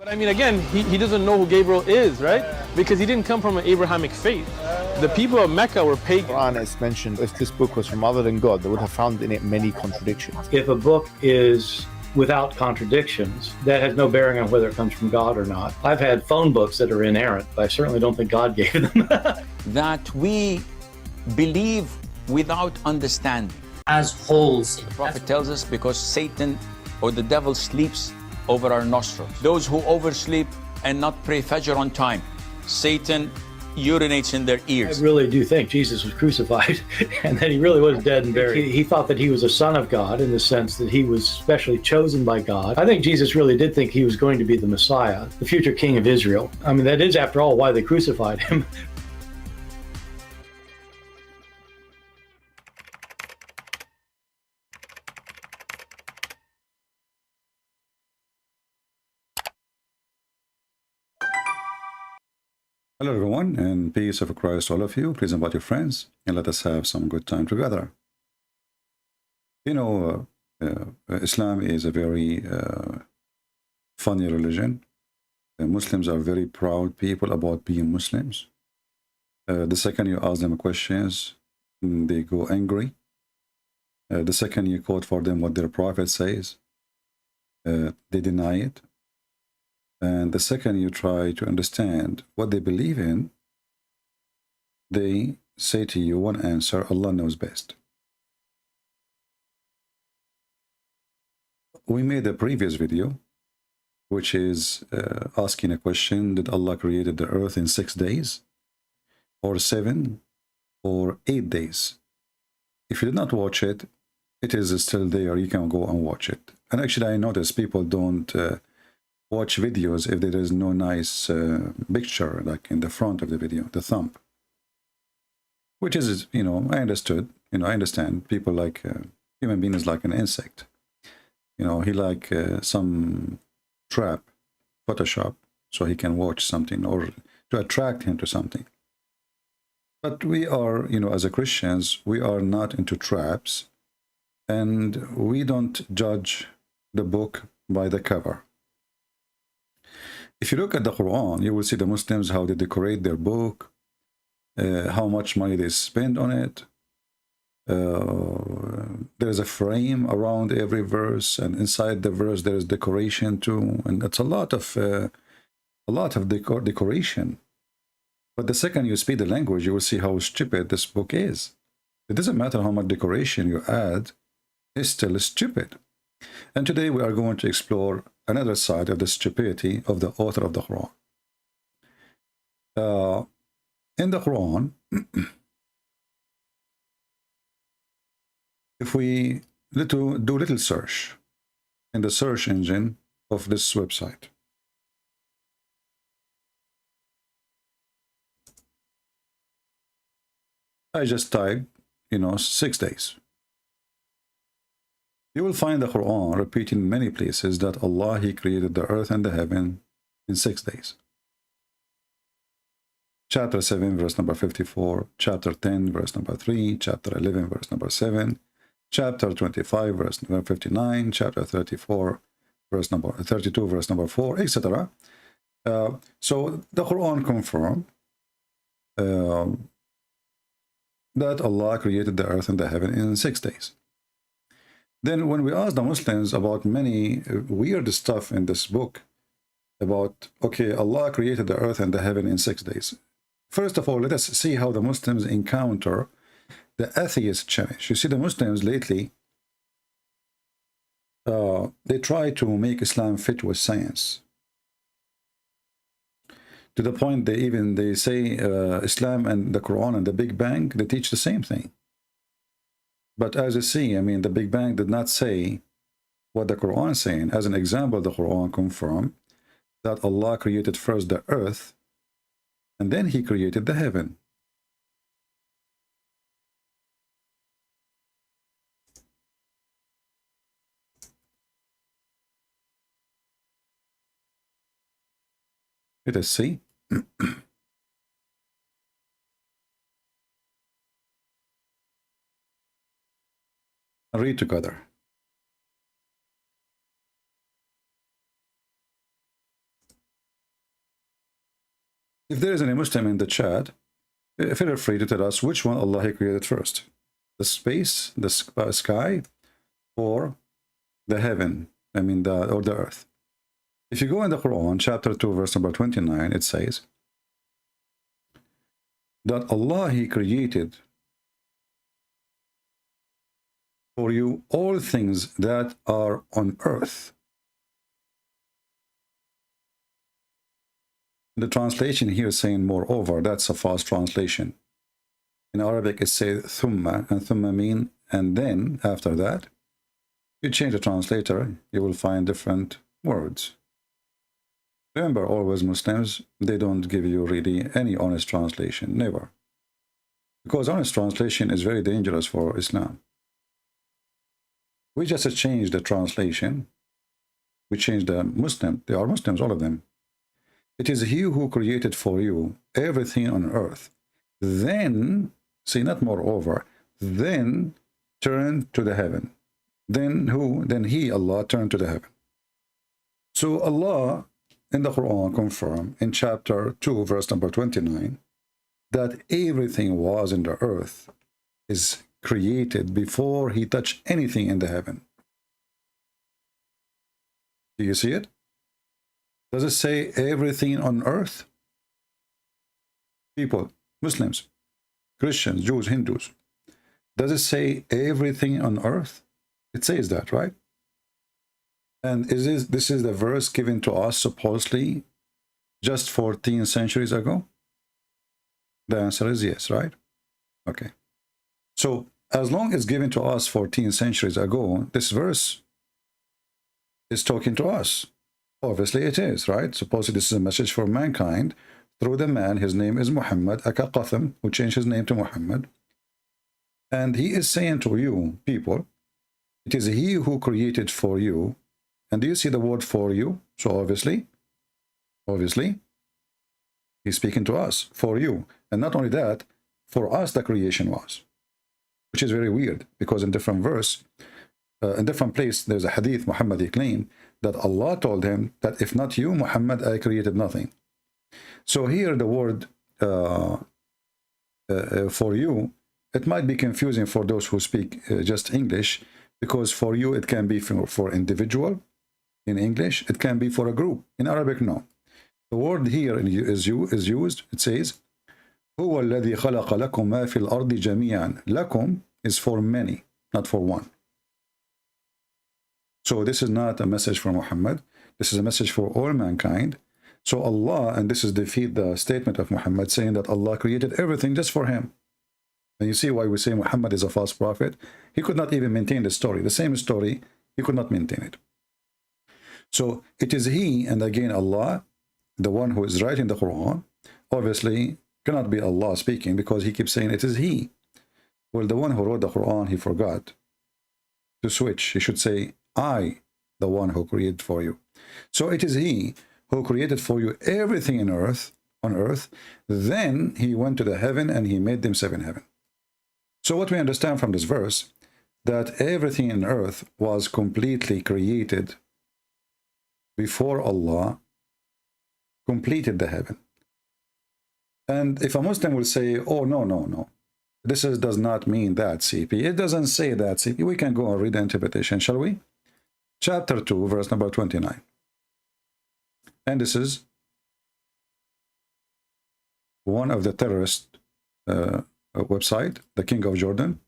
I mean, again, he doesn't know who Gabriel is, right? Because he didn't come from an Abrahamic faith. The people of Mecca were pagan. Quran is mentioned, if this book was from other than God, they would have found in it many contradictions. If a book is without contradictions, that has no bearing on whether it comes from God or not. I've had phone books that are inerrant, but I certainly don't think God gave them. That we believe without understanding. As wholes. The Prophet tells us because Satan or the devil sleeps over our nostrils. Those who oversleep and not pray Fajr on time, Satan urinates in their ears. I really do think Jesus was crucified and that he really was dead and buried. He thought that he was a son of God in the sense that he was specially chosen by God. I think Jesus really did think he was going to be the Messiah, the future king of Israel. I mean, that is, after all, why they crucified him. Hello everyone, and peace of Christ to all of you. Please invite your friends and let us have some good time together. You know, Islam is a very funny religion. Muslims are very proud people about being Muslims. The second you ask them questions, they go angry. The second you quote for them what their prophet says, they deny it. And the second you try to understand what they believe in, they say to you one answer: Allah knows best. We made a previous video, which is asking a question: did Allah created the earth in 6 days, or 7, or 8 days? If you did not watch it, it is still there. You can go and watch it. And actually, I notice people don't watch videos if there is no nice picture like in the front of the video, the thumb, which is, you know, I understood, you know, I understand people like human being is like an insect, you know, he like some trap, Photoshop, so he can watch something or to attract him to something. But we are, you know, as a Christians, we are not into traps, and we don't judge the book by the cover. If you look at the Quran, you will see the Muslims, how they decorate their book, how much money they spend on it. There's a frame around every verse, and inside the verse there is decoration too, and it's a lot of decoration. But the second you speak the language, you will see how stupid this book is. It doesn't matter how much decoration you add, it's still stupid. And today we are going to explore another side of the stupidity of the author of the Quran. In the Quran, if we do little search in the search engine of this website, I just type, you know, 6 days. You will find the Quran repeating in many places that Allah, He created the earth and the heaven in 6 days. Chapter 7, verse number 54, chapter 10, verse number 3, chapter 11, verse number 7, chapter 25, verse number 59, chapter 34, verse number 32, verse number 4, etc. So the Quran confirms that Allah created the earth and the heaven in 6 days. Then when we ask the Muslims about many weird stuff in this book, about, okay, Allah created the earth and the heaven in 6 days. First of all, let us see how the Muslims encounter the atheist challenge. You see, the Muslims lately, they try to make Islam fit with science. To the point they say Islam and the Quran and the Big Bang, they teach the same thing. But as you see, I mean, the Big Bang did not say what the Quran is saying. As an example, the Quran confirmed that Allah created first the earth, and then He created the heaven. Let us see. Read together. If there is any Muslim in the chat, feel free to tell us which one Allah He created first. The space, the sky, or the heaven, or the earth. If you go in the Quran, chapter 2, verse number 29, it says that Allah He created for you all things that are on earth. The translation here is saying moreover. That's a false translation. In Arabic it says thumma, and thumma mean and then, after that. You change the translator, you will find different words. Remember, always Muslims, they don't give you really any honest translation, never. Because honest translation is very dangerous for Islam. We just changed the translation. We changed the Muslim. They are Muslims, all of them. It is He who created for you everything on earth. Then, see, not moreover, then turn to the heaven. Then who? Then He, Allah, turned to the heaven. So Allah in the Quran confirmed in chapter 2, verse number 29, that everything was in the earth is created before He touched anything in the heaven. Do you see it? Does it say everything on earth? People, Muslims, Christians, Jews, Hindus. Does it say everything on earth? It says that, right? And this is the verse given to us supposedly just 14 centuries ago? The answer is yes, right? Okay. So as long as given to us 14 centuries ago, this verse is talking to us. Obviously it is, right? Supposedly this is a message for mankind through the man, his name is Muhammad, Aka Qatham, who changed his name to Muhammad. And he is saying to you, people, it is He who created for you. And do you see the word for you? So obviously, He's speaking to us, for you. And not only that, for us the creation was. Which is very weird, because in different verse, in different place, there's a hadith, Muhammad, he claimed that Allah told him that if not you, Muhammad, I created nothing. So here the word for you, it might be confusing for those who speak just English, because for you it can be for individual in English, it can be for a group. In Arabic, no. The word here is used, it says, هو الذي خلق لكم ما في الأرض جميعا. لكم is for many, not for one. So this is not a message for Muhammad. This is a message for all mankind. So Allah, and this is defeat the statement of Muhammad saying that Allah created everything just for him. And you see why we say Muhammad is a false prophet. He could not even maintain the story. The same story, he could not maintain it. So it is He, and again Allah, the one who is writing the Quran, obviously cannot be Allah speaking, because He keeps saying it is He. Well, the one who wrote the Quran, he forgot to switch. He should say, I, the one who created for you. So it is He who created for you everything on earth. Then He went to the heaven and He made them 7 heaven. So what we understand from this verse, that everything on earth was completely created before Allah completed the heaven. And if a Muslim will say, oh, no, this does not mean that, CP. It doesn't say that, CP. We can go and read the interpretation, shall we? Chapter 2, verse number 29. And this is one of the terrorist website, the King of Jordan.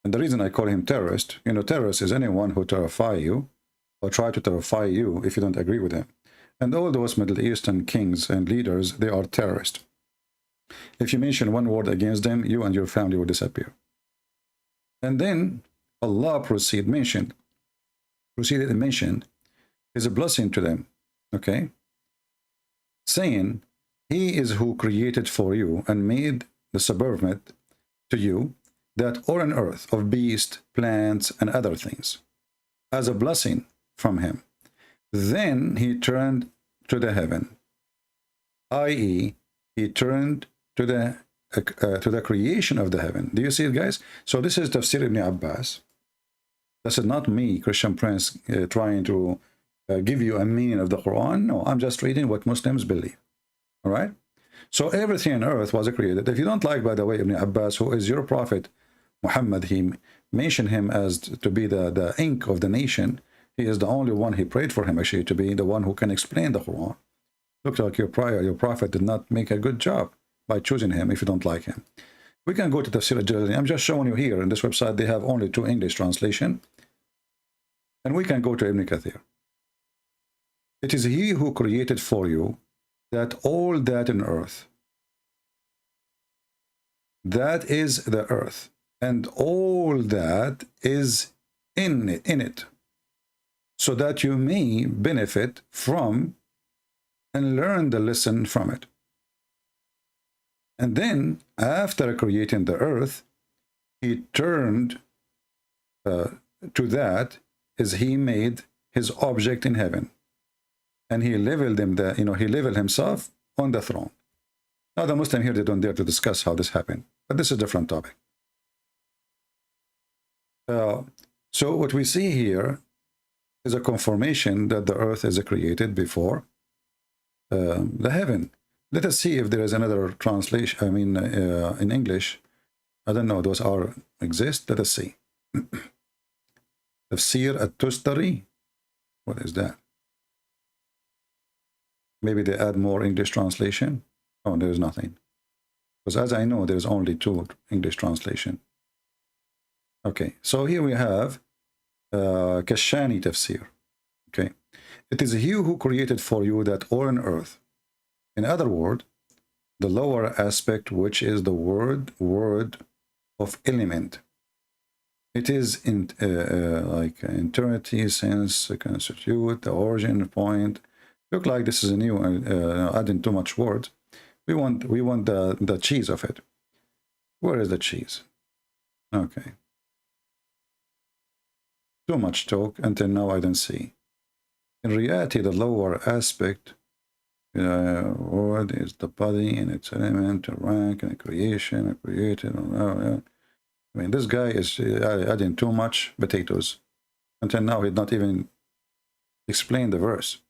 And the reason I call him terrorist, terrorist is anyone who terrify you or try to terrify you if you don't agree with him. And all those Middle Eastern kings and leaders, they are terrorists. If you mention one word against them, you and your family will disappear. And then Allah proceeded and mentioned His blessing to them, okay? Saying, He is who created for you and made the subservient to you that are on earth of beasts, plants, and other things, as a blessing from Him. Then He turned to the heaven, i.e., He turned to the to the creation of the heaven. Do you see it, guys? So this is Tafsir Ibn Abbas. This is not me, Christian Prince, trying to give you a meaning of the Quran. No, I'm just reading what Muslims believe. All right? So everything on earth was created. If you don't like, by the way, Ibn Abbas, who is your prophet, Muhammad, he mentioned him as to be the ink of the nation. He is the only one, he prayed for him actually to be the one who can explain the Quran. Looks like your prophet did not make a good job by choosing him if you don't like him. We can go to Tafsir al-Jalalain. I'm just showing you here in this website, they have only 2 English translation. And we can go to Ibn Kathir. It is he who created for you that all that in earth, that is the earth, and all that is in it, so that you may benefit from and learn the lesson from it. And then, after creating the earth, he turned to that as he made his object in heaven. And he leveled him there, he leveled himself on the throne. Now the Muslim here, they don't dare to discuss how this happened, but this is a different topic. So what we see here is a confirmation that the earth is created before the heaven. Let us see if there is another translation, in English. I don't know, those exist. Let us see. Tafsir at-Tustari. What is that? Maybe they add more English translation. Oh, there is nothing. Because as I know, there's only 2 English translation. Okay, so here we have Kashani Tafsir. Okay, it is he who created for you that all on earth. In other words, the lower aspect, which is the word of element. It is in like eternity, sense, constitute, the origin point. Look like this is a new adding too much word. We want the cheese of it. Where is the cheese? Okay. Too much talk until now I don't see. In reality, the lower aspect word is the body and its element, rank and creation, created. I mean, this guy is adding too much potatoes. Until now, he did not even explain the verse.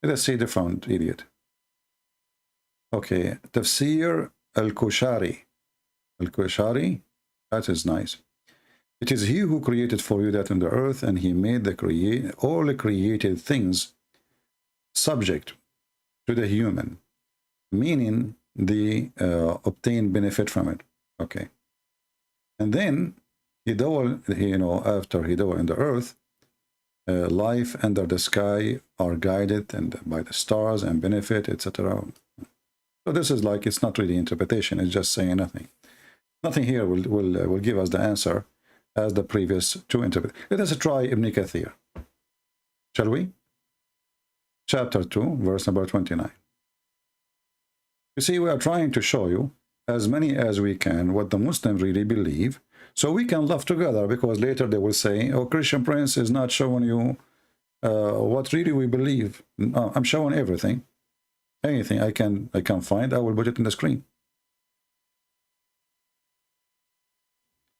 Let us see the different idiot. Okay, Tafsir al-Kushari. Al-Kushari, that is nice. It is he who created for you that on the earth, and he made all the created things subject to the human, meaning the obtain benefit from it. Okay. And then after he dwelt in the earth, life under the sky are guided and by the stars and benefit, etc. So this is like, it's not really interpretation, it's just saying nothing. Nothing here will give us the answer as the previous 2 interpretations. Let us try Ibn Kathir. Shall we? Chapter 2, verse number 29. You see, we are trying to show you as many as we can what the Muslims really believe, so we can laugh together, because later they will say, oh, Christian Prince is not showing you what really we believe. No, I'm showing everything. Anything I can find, I will put it in the screen.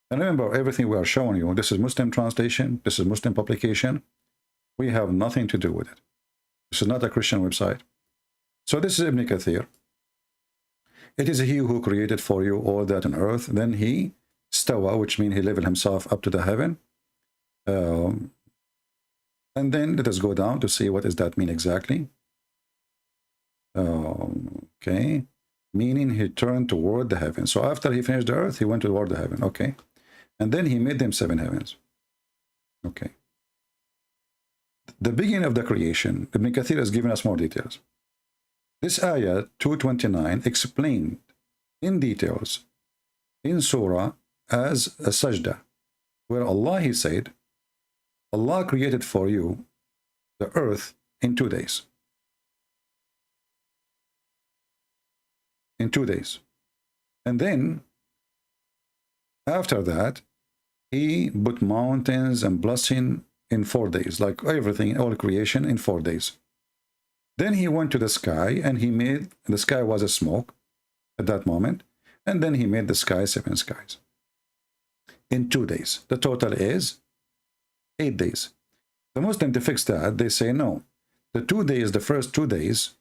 And remember, everything we are showing you, this is Muslim translation, this is Muslim publication. We have nothing to do with it. This is not a Christian website. So this is Ibn Kathir. It is he who created for you all that on earth. Then he stawa, which means he leveled himself up to the heaven. And then let us go down to see what does that mean exactly. Okay, meaning he turned toward the heaven. So after he finished the earth, he went toward the heaven. Okay, and then he made them 7 heavens. Okay, the beginning of the creation, Ibn Kathir has given us more details. This ayah 229 explained in details in surah as a sajda, where Allah, he said, Allah created for you the earth in 2 days. In 2 days. And then after that, he put mountains and blessing in 4 days, like everything, all creation in 4 days. Then he went to the sky, and he made, the sky was a smoke at that moment. And then he made the sky 7 skies in 2 days. The total is 8 days. The Muslim, to fix that, they say no. The 2 days, the first 2 days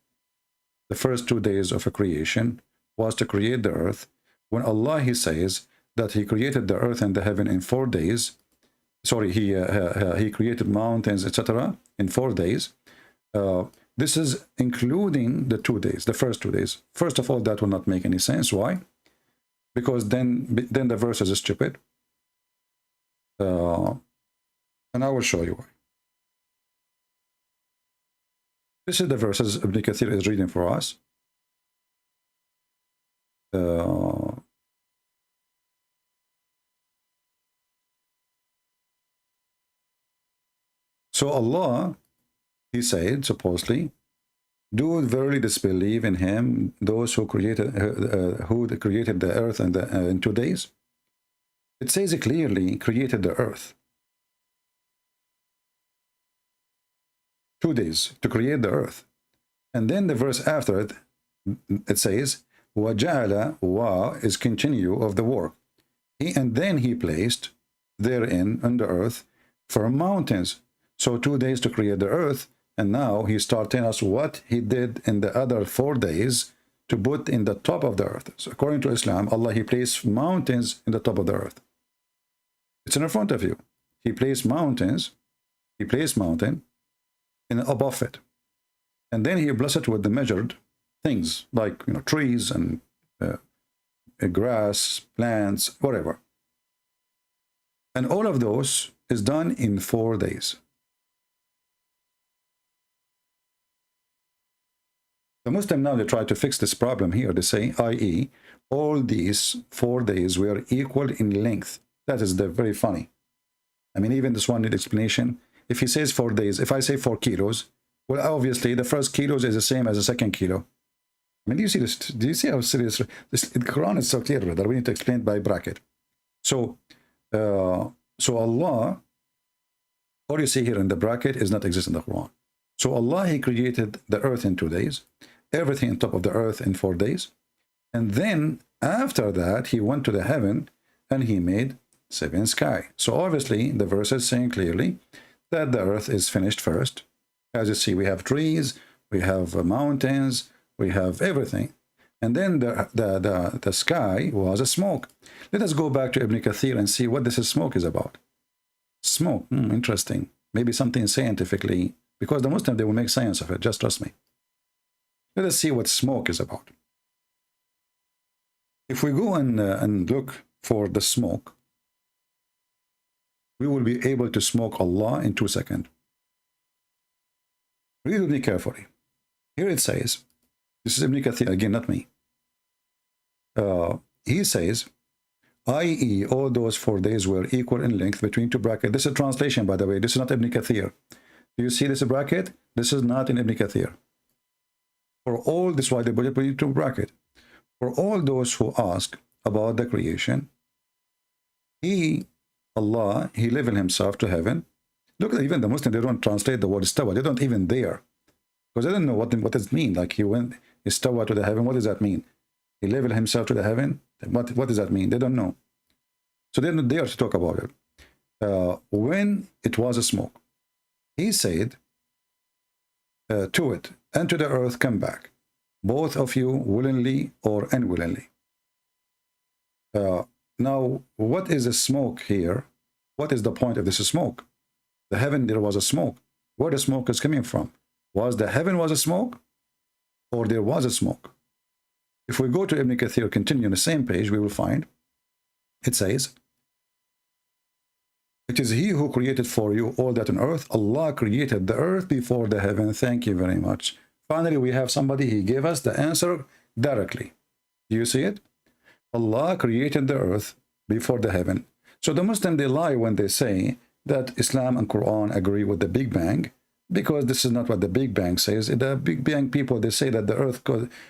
of a creation was to create the earth. When Allah, he says that he created the earth and the heaven in 4 days. Sorry, he created mountains, etc. in 4 days. This is including the 2 days, the first 2 days. First of all, that will not make any sense. Why? Because then the verse is stupid. And I will show you why. This is the verses Ibn Kathir is reading for us. So Allah, he said, supposedly, do verily disbelieve in him those who created the earth and in 2 days. It says clearly, created the earth. 2 days to create the earth. And then the verse after it, it says, وَجَعَلَ wa is continue of the work. And then he placed therein on the earth for mountains. So 2 days to create the earth, and now he started telling us what he did in the other 4 days to put in the top of the earth. So according to Islam, Allah, he placed mountains in the top of the earth. It's in front of you. He placed mountains. He placed mountain in above it, and then he blessed it with the measured things like trees and grass, plants, whatever. And all of those is done in 4 days. The Muslim now, they try to fix this problem here. They say, i.e., all these 4 days were equal in length. That is very funny. I mean, even this one need explanation. If he says 4 days, if I say 4 kilos, well, obviously the first kilos is the same as the second kilo. I mean, do you see this? Do you see how serious this? The Quran is so clear that we need to explain it by bracket. So, Allah, all you see here in the bracket is not exist in the Quran. So Allah, he created the earth in 2 days, everything on top of the earth in 4 days, and then after that he went to the heaven and he made 7 sky. So obviously the verse is saying clearly that the earth is finished first. As you see, we have trees, we have mountains, we have everything. And then the sky was a smoke. Let us go back to Ibn Kathir and see what this smoke is about. Smoke, interesting. Maybe something scientifically, because the Muslim, they will make science of it, just trust me. Let us see what smoke is about. If we go and look for the smoke, we will be able to smoke Allah in 2 seconds. Read with me carefully. Here it says, this is Ibn Kathir, again, not me. He says, i.e., all those 4 days were equal in length between 2 brackets. This is a translation, by the way. This is not Ibn Kathir. Do you see this bracket? This is not in Ibn Kathir. For all, this is why they put it between 2 brackets. For all those who ask about the creation, Allah, he leveled himself to heaven. Look, even the Muslims, they don't translate the word istawa. They don't even dare. Because they don't know what does it mean. Like he went istawa to the heaven. What does that mean? He leveled himself to the heaven. What does that mean? They don't know. So they don't dare to talk about it. When it was a smoke, he said to it, and to the earth come back, both of you willingly or unwillingly. Now, what is the smoke here? What is the point of this smoke? The heaven, there was a smoke. Where the smoke is coming from? Was the heaven was a smoke? Or there was a smoke? If we go to Ibn Kathir, continue on the same page, we will find, it says, it is he who created for you all that on earth. Allah created the earth before the heaven. Thank you very much. Finally, we have somebody, he gave us the answer directly. Do you see it? Allah created the earth before the heaven. So the Muslims, they lie when they say that Islam and Quran agree with the Big Bang, because this is not what the Big Bang says. The Big Bang people, they say that the earth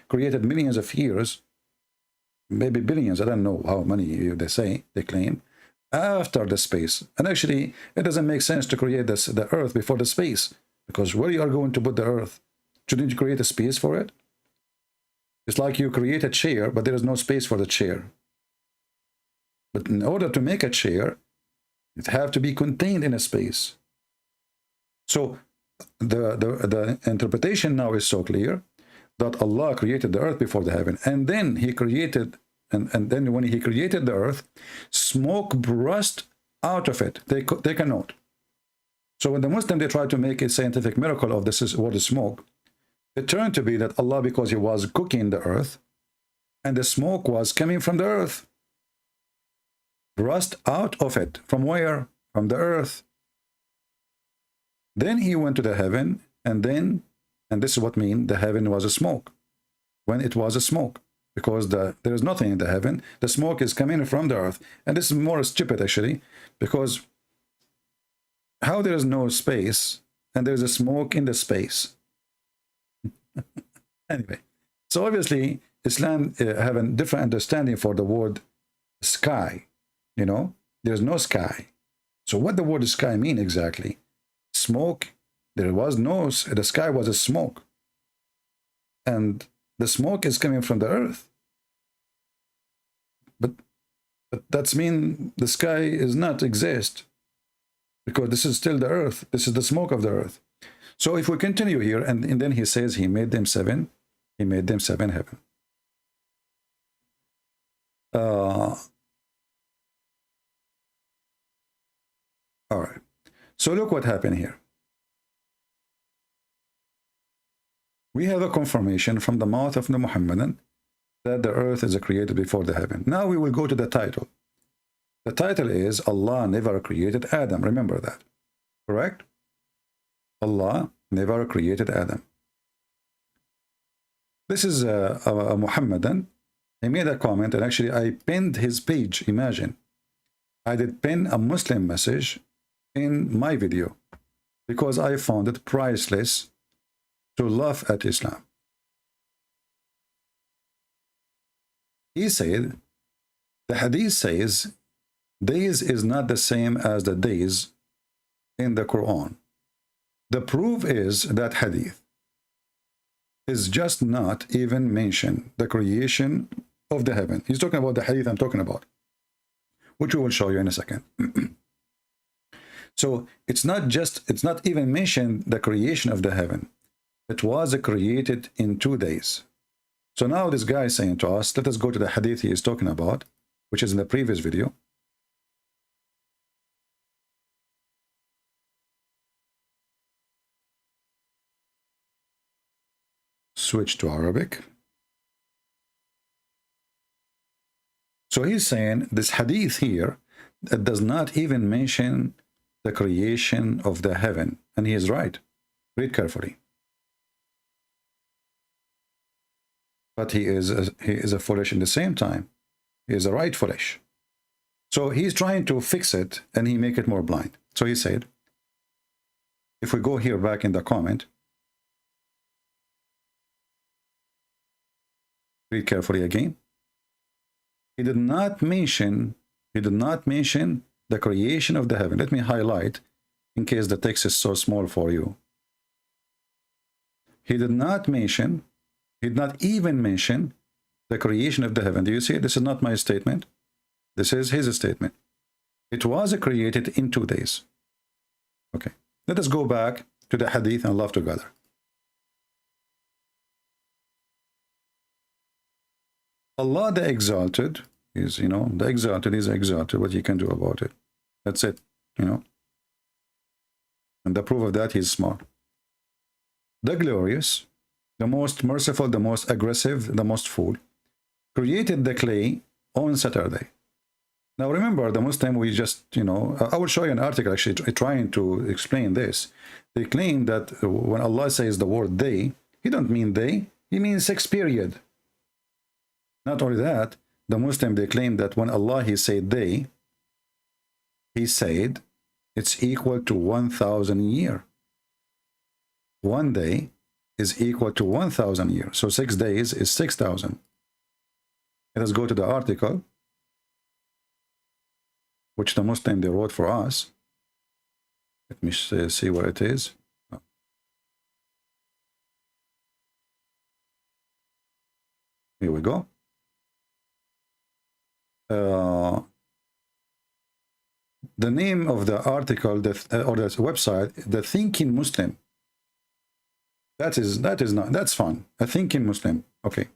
created millions of years, maybe billions, I don't know how many they say, they claim, after the space. And actually, it doesn't make sense to create the earth before the space, because where you are going to put the earth? Shouldn't you create a space for it? It's like you create a chair, but there is no space for the chair. But in order to make a chair, it have to be contained in a space. So the interpretation now is so clear that Allah created the earth before the heaven, and then he created, and then when he created the earth, smoke burst out of it. Take a note. So when the Muslim, they try to make a scientific miracle of this word smoke, it turned to be that Allah, because he was cooking the earth, and the smoke was coming from the earth. Burst out of it. From where? From the earth. Then he went to the heaven, and this is what means the heaven was a smoke. When it was a smoke, because there is nothing in the heaven, the smoke is coming from the earth. And this is more stupid actually, because how there is no space and there is a smoke in the space? Anyway, so obviously Islam have a different understanding for the word sky. You know, there's no sky. So what the word sky mean exactly? Smoke. There was no, the sky was a smoke, and the smoke is coming from the earth. But that's mean the sky is not exist, because this is still the earth. This is the smoke of the earth. So if we continue here, and then he says he made them seven. He made them seven heaven. All right. So look what happened here. We have a confirmation from the mouth of the Muhammadan that the earth is created before the heaven. Now we will go to the title. The title is Allah never created Adam. Remember that. Correct? Allah never created Adam. This is a Muhammadan. He made a comment, and actually I pinned his page. Imagine. I did pin a Muslim message in my video because I found it priceless to laugh at Islam. He said, the hadith says, days is not the same as the days in the Quran. The proof is that hadith is just not even mention the creation of the heaven. He's talking about the hadith I'm talking about, which we will show you in a second. So it's not even mention the creation of the heaven. It was created in 2 days. So now this guy is saying to us, let us go to the hadith he is talking about, which is in the previous video. Switch to Arabic. So he's saying this hadith here, it does not even mention the creation of the heaven. And he is right. Read carefully. But he is a foolish in the same time. He is a right foolish. So he's trying to fix it, and he make it more blind. So he said, if we go here back in the comment, read carefully again. He did not mention the creation of the heaven. Let me highlight in case the text is so small for you. He did not even mention the creation of the heaven. Do you see? This is not my statement. This is his statement. It was created in 2 days. Okay. Let us go back to the hadith and laugh together. Allah the Exalted is, the Exalted is exalted. What you can do about it? That's it, And the proof of that is small. The Glorious, the most merciful, the most aggressive, the most full, created the clay on Saturday. Now remember, the Muslim, we just, I will show you an article actually trying to explain this. They claim that when Allah says the word they, he don't mean they, he means 6 period. Not only that, the Muslim, they claim that when Allah, he said they, he said it's equal to 1,000 years. 1 day is equal to 1,000 years. So 6 days is 6,000. Let us go to the article, which the Muslim, they wrote for us. Let me see where it is. Here we go. The name of the article, or the website, The Thinking Muslim. That's fun. A thinking Muslim. Okay.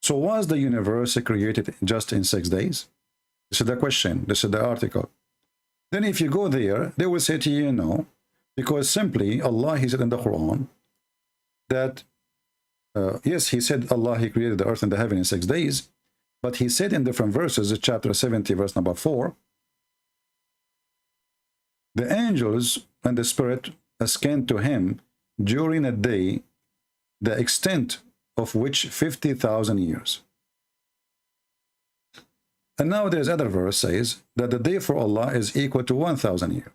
So was the universe created just in 6 days? This is the question. This is the article. Then if you go there, they will say to you, no, because simply Allah, he said in the Quran that, yes, he said Allah, he created the earth and the heaven in 6 days, but he said in different verses, chapter 70, verse number 4, the angels and the spirit ascend to him during a day, the extent of which 50,000 years. And now there's other verse says that the day for Allah is equal to 1,000 years.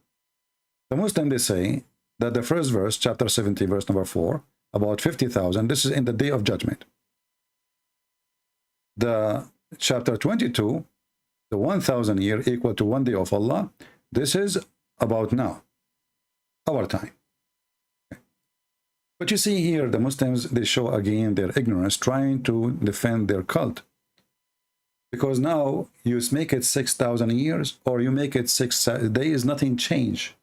The Muslim, they say that the first verse, chapter 70, verse number 4, about 50,000, this is in the day of judgment. The chapter 22, the 1,000 year equal to 1 day of Allah, this is about now, our time. But you see here, the Muslims, they show again their ignorance, trying to defend their cult. Because now you make it 6,000 years, or you make it 6 days, nothing change.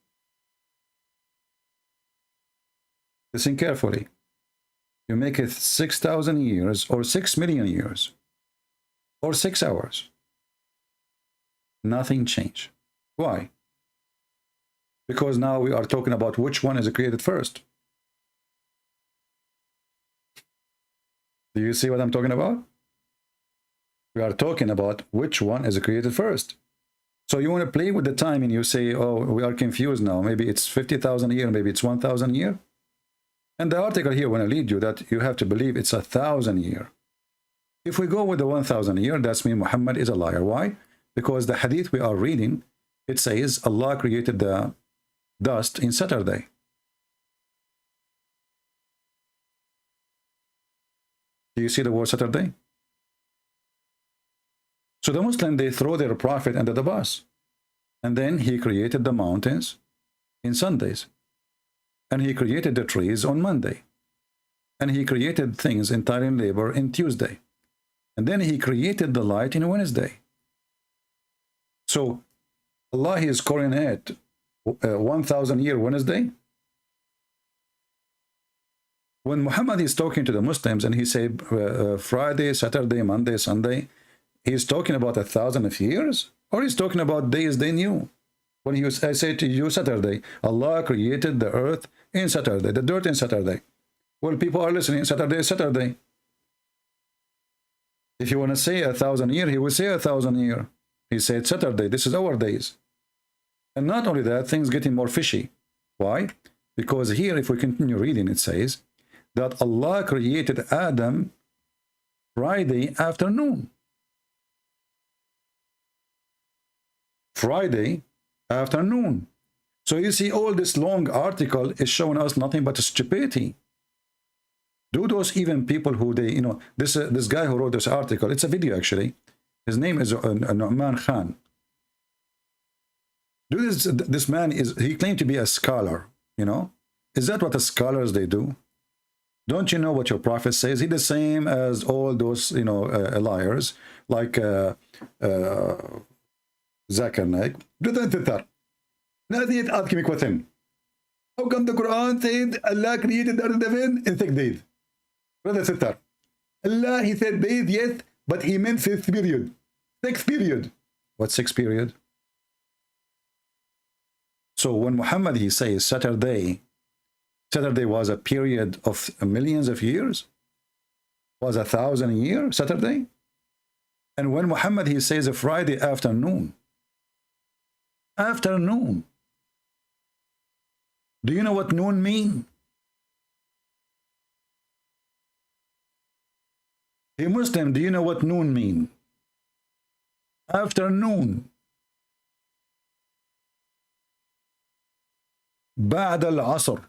Listen carefully. You make it 6,000 years, or 6 million years, or 6 hours. Nothing change. Why? Because now we are talking about which one is created first. Do you see what I'm talking about? We are talking about which one is created first. So you want to play with the time and you say, oh, we are confused now. Maybe it's 50,000 a year, maybe it's 1,000 a year. And the article here want to lead you that you have to believe it's 1,000 year. If we go with the 1,000 year, that's mean Muhammad is a liar. Why? Because the hadith we are reading, it says Allah created the dust in Saturday. Do you see the word Saturday? So the Muslim, they throw their prophet under the bus. And then he created the mountains in Sundays. And he created the trees on Monday. And he created things in time and labor in Tuesday. And then he created the light in Wednesday. So Allah is calling it 1,000 year Wednesday. When Muhammad is talking to the Muslims and he said Friday, Saturday, Monday, Sunday, he's talking about 1,000 of years, or he's talking about days they knew. When he was, I say to you Saturday, Allah created the earth in Saturday, the dirt in Saturday. Well, people are listening, Saturday is Saturday. If you want to say 1,000 year, he will say 1,000 year. He said Saturday, this is our days. And not only that, things getting more fishy. Why? Because here, if we continue reading, it says that Allah created Adam Friday afternoon. Friday afternoon. So you see, all this long article is showing us nothing but stupidity. Do those even people who they, you know, this guy who wrote this article, it's a video actually. His name is Nu'man Khan. Do this man is, he claimed to be a scholar, you know. Is that what the scholars they do? Don't you know what your prophet says? He's the same as all those, you know, liars like Zakir Naik. How come the Quran said Allah created the earth and heaven in 6 days? Brother sister, Allah, he said days, yes, but he meant 6th period. 6th period. What 6th period? So when Muhammad, he says Saturday was a period of millions of years, was 1,000 years, Saturday. And when Muhammad, he says a Friday afternoon, do you know what noon mean? Hey Muslim, do you know what noon mean? Afternoon. بعد العصر.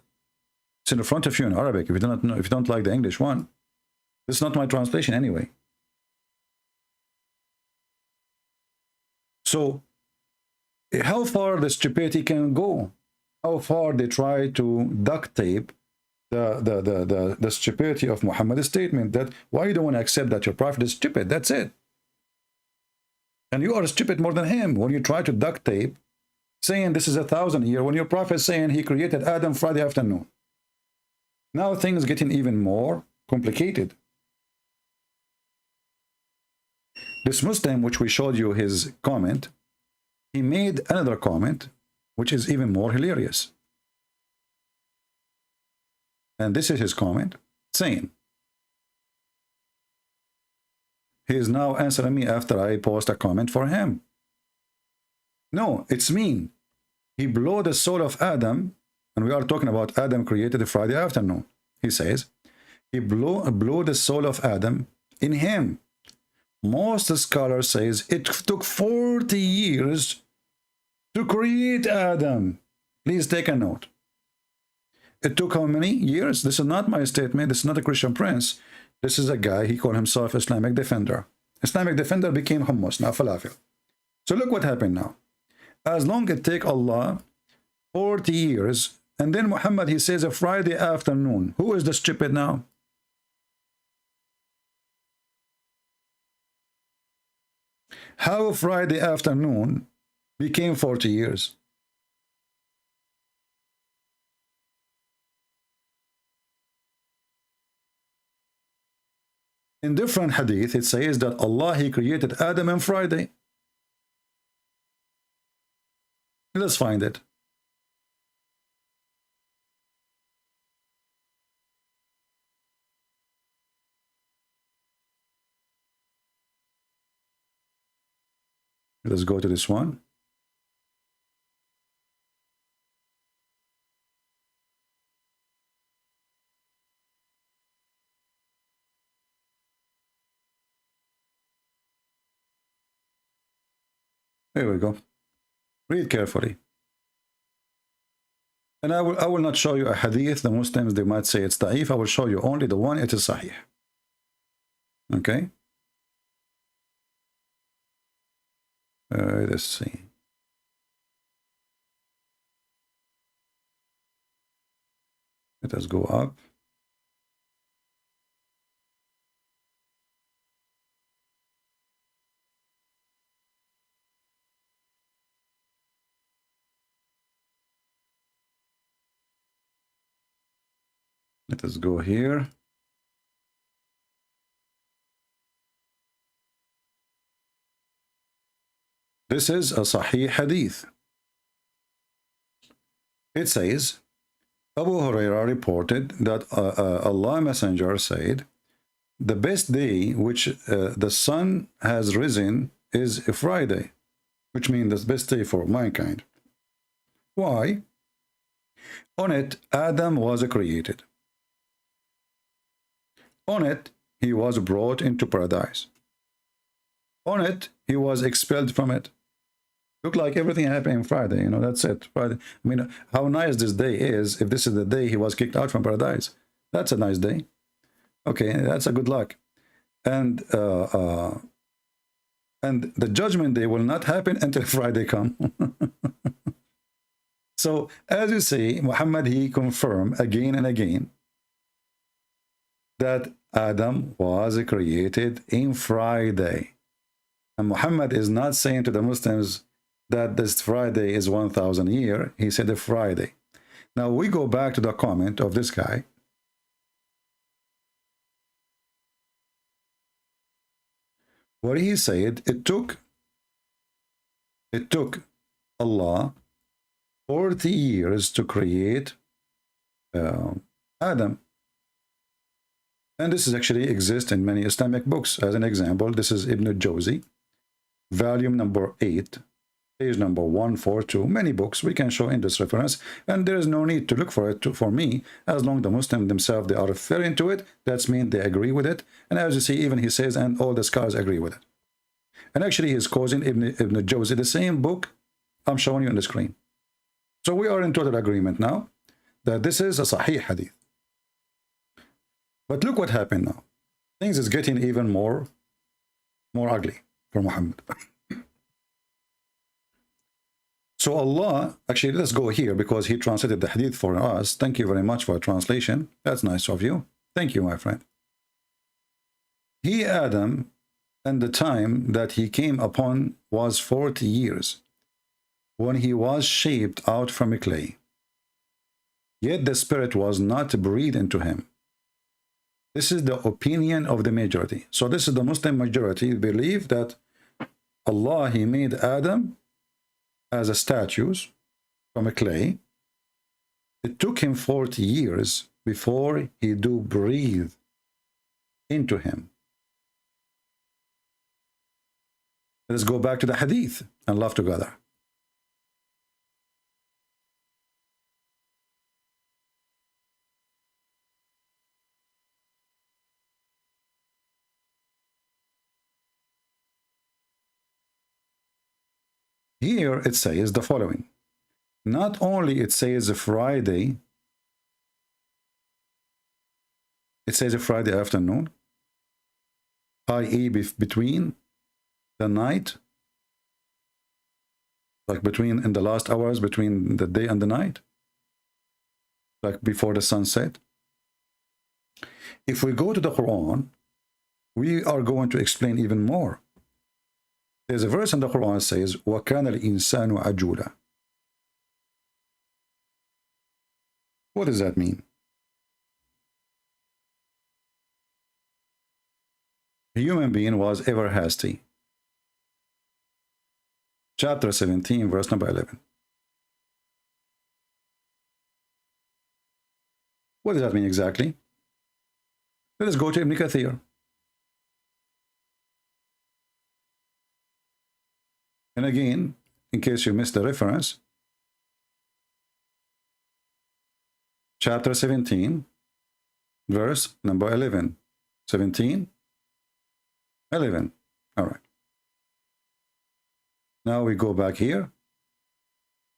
It's in the front of you in Arabic. If you don't know, if you don't like the English one, this is not my translation anyway. So, how far the stupidity can go? How far they try to duct tape the stupidity of Muhammad's statement that why you don't want to accept that your prophet is stupid. That's it. And you are stupid more than him when you try to duct tape saying this is 1,000 years when your prophet is saying he created Adam Friday afternoon. Now things getting even more complicated. This Muslim, which we showed you his comment, he made another comment which is even more hilarious. And this is his comment saying, he is now answering me after I post a comment for him. No, it's mean. He blew the soul of Adam, and we are talking about Adam created Friday afternoon. He says, he blew the soul of Adam in him. Most scholars says it took 40 years to create Adam. Please take a note. It took how many years? This is not my statement. This is not a Christian Prince. This is a guy, he called himself Islamic Defender. Islamic Defender became hummus, now falafel. So look what happened now. As long as it take Allah 40 years, and then Muhammad, he says a Friday afternoon. Who is the stupid now? How Friday afternoon became 40 years? In different hadith, it says that Allah, he created Adam on Friday. Let's find it. Let's go to this one. Here we go. Read carefully. And I will not show you a hadith. The Muslims, they might say it's da'if. I will show you only the one, it is sahih. Okay? Let's see. Let us go up. Let us go here. This is a Sahih Hadith. It says, Abu Hurairah reported that Allah Messenger said, the best day which the sun has risen is a Friday, which means the best day for mankind. Why? On it, Adam was created. On it, he was brought into paradise. On it, he was expelled from it. Look like everything happened on Friday, you know, that's it. Friday. I mean, how nice this day is if this is the day he was kicked out from paradise. That's a nice day. Okay, that's a good luck. And the judgment day will not happen until Friday come. So, as you see, Muhammad, he confirmed again and again that Adam was created in Friday. And Muhammad is not saying to the Muslims that this Friday is 1,000 years. He said a Friday. Now we go back to the comment of this guy. What he said, it took Allah 40 years to create Adam. And this is actually exists in many Islamic books. As an example, this is Ibn Jawzi, volume number 8, page number 142. Many books we can show in this reference, and there is no need to look for it for me. As long as the Muslims themselves, they are referring to it, that means they agree with it. And as you see, even he says, and all the scholars agree with it. And actually, he is causing Ibn Jawzi, the same book I'm showing you on the screen. So we are in total agreement now that this is a Sahih Hadith. But look what happened now. Things is getting even more ugly for Muhammad. So Allah, actually, let's go here because he translated the hadith for us. Thank you very much for translation. That's nice of you. Thank you, my friend. He, Adam, and the time that he came upon was 40 years, when he was shaped out from clay. Yet the spirit was not breathed into him. This is the opinion of the majority. So this is the Muslim majority believe that Allah, he made Adam as a statue from a clay. It took him 40 years before he do breathe into him. Let's go back to the hadith and laugh together. Here it says the following. Not only it says Friday, it says a Friday afternoon, i.e. between the night, like between in the last hours between the day and the night, like before the sunset. If we go to the Quran, we are going to explain even more. There's a verse in the Quran that says, وَكَانَ الْإِنسَانُ عَجُولًا. What does that mean? A human being was ever hasty. Chapter 17, verse number 11. What does that mean exactly? Let us go to Ibn Kathir. And again, in case you missed the reference, chapter 17, verse number 11. 17, 11. All right. Now we go back here.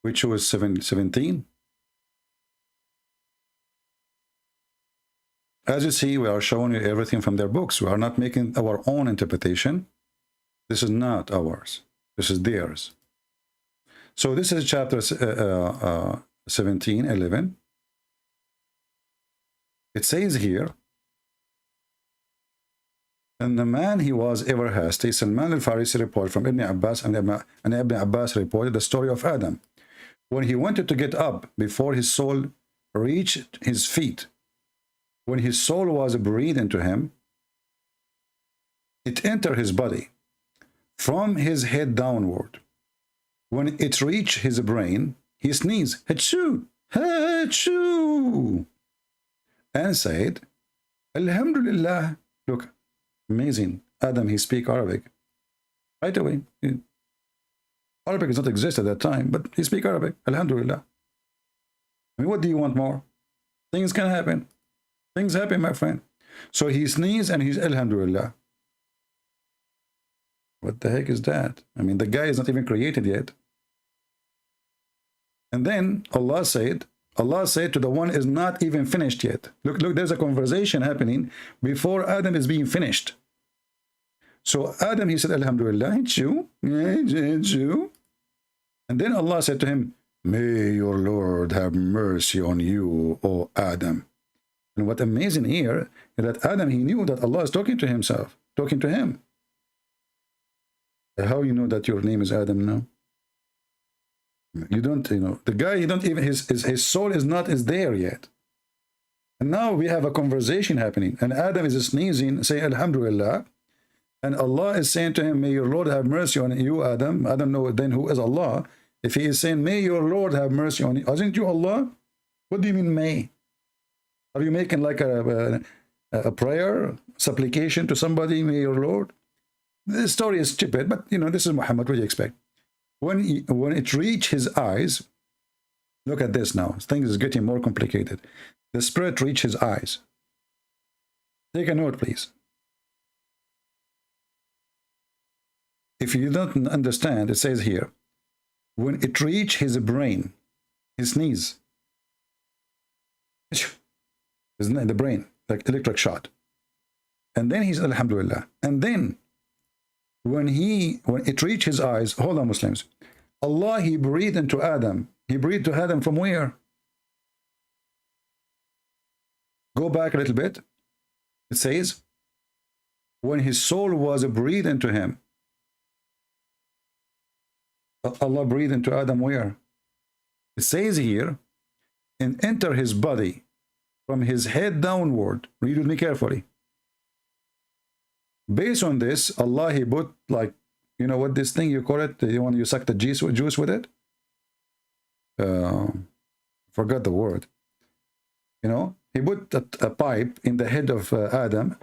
We choose 17. As you see, we are showing you everything from their books. We are not making our own interpretation. This is not ours. This is theirs. So this is chapter 17, 11. It says here, and the man he was ever hasty. Salman al-Farisi reported from Ibn Abbas, and Ibn Abbas reported the story of Adam. When he wanted to get up before his soul reached his feet, when his soul was breathed into him, it entered his body from his head downward. When it reached his brain, he sneezed, Hachoo, Hachoo, and said, Alhamdulillah. Look, amazing. Adam, he speaks Arabic. Right away. Arabic does not exist at that time, but he speaks Arabic. Alhamdulillah. I mean, what do you want more? Things can happen. Things happen, my friend. So he sneezed and he's Alhamdulillah. What the heck is that? I mean, the guy is not even created yet. And then Allah said to the one is not even finished yet. Look, there's a conversation happening before Adam is being finished. So Adam, he said, Alhamdulillah, it's you. It's you. And then Allah said to him, may your Lord have mercy on you, O Adam. And what amazing here is that Adam, he knew that Allah is talking to himself, talking to him. How you know that your name is Adam now? You don't, the guy, you don't even, his soul is there yet. And now we have a conversation happening, and Adam is sneezing, saying Alhamdulillah, and Allah is saying to him, may your Lord have mercy on you, Adam. I don't know then who is Allah. If he is saying, may your Lord have mercy on you, isn't you Allah? What do you mean may? Are you making like a prayer, supplication to somebody, may your Lord? This story is stupid, but this is Muhammad. What do you expect? When it reached his eyes, look at this now. Things is getting more complicated. The spirit reached his eyes. Take a note, please. If you don't understand, it says here, when it reached his brain, his sneeze, isn't it the brain, like electric shot. And then he said, Alhamdulillah. And then when it reached his eyes, hold on, Muslims, Allah, he breathed into Adam. He breathed to Adam from where? Go back a little bit. It says, when his soul was breathed into him. Allah breathed into Adam where? It says here, and enter his body from his head downward. Read with me carefully. Based on this, Allah, he put, like, you know what this thing you call it? You want you suck the juice with it? Forgot the word. You know, he put a pipe in the head of Adam,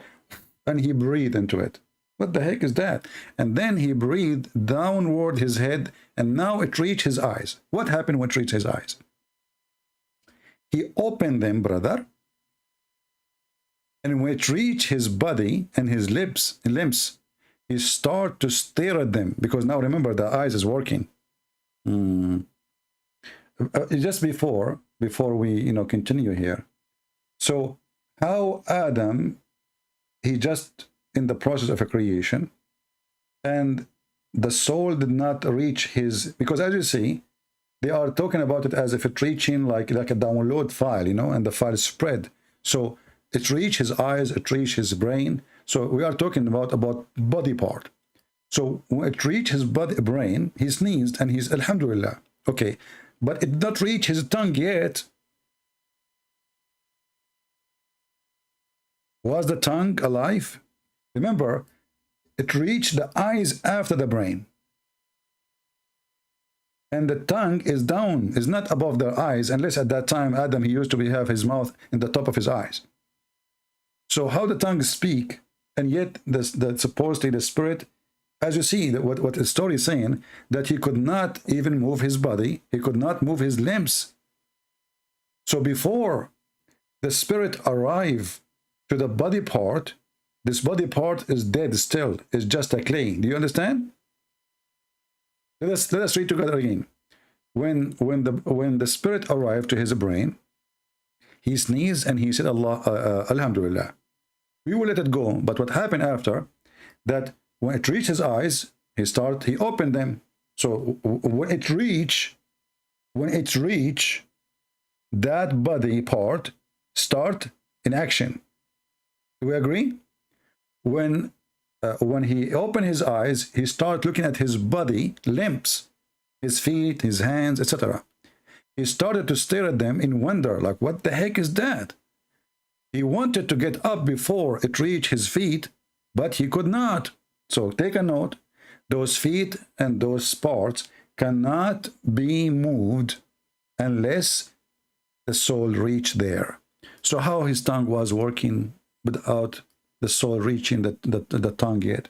and he breathed into it. What the heck is that? And then he breathed downward his head, and now it reached his eyes. What happened when it reached his eyes? He opened them, brother, and when it reached his body and his limbs, he started to stare at them, because now remember, the eyes is working. Just before we continue here. So how Adam, he just in the process of a creation, and the soul did not reach his, because as you see, they are talking about it as if it reaching like a download file, you know, and the file spread. So it reached his eyes, it reached his brain. So we are talking about body part. So when it reached his brain, he sneezed and he's Alhamdulillah. Okay, but it did not reach his tongue yet. Was the tongue alive? Remember, it reached the eyes after the brain. And the tongue is down, is not above the eyes, unless at that time Adam, he used to have his mouth in the top of his eyes. So how the tongue speak, and yet the supposedly the spirit, as you see, what the story is saying, that he could not even move his body, he could not move his limbs. So before the spirit arrived to the body part, this body part is dead still, it's just a clay. Do you understand? Let us read together again. When the spirit arrived to his brain, he sneezed and he said, Alhamdulillah. We will let it go. But what happened after that, when it reached his eyes, he opened them. So when it reached that body part, start in action. Do we agree? When he opened his eyes, he started looking at his body, limbs, his feet, his hands, etc. He started to stare at them in wonder, like, what the heck is that? He wanted to get up before it reached his feet, but he could not. So take a note, those feet and those parts cannot be moved unless the soul reached there. So how his tongue was working without the soul reaching the tongue yet?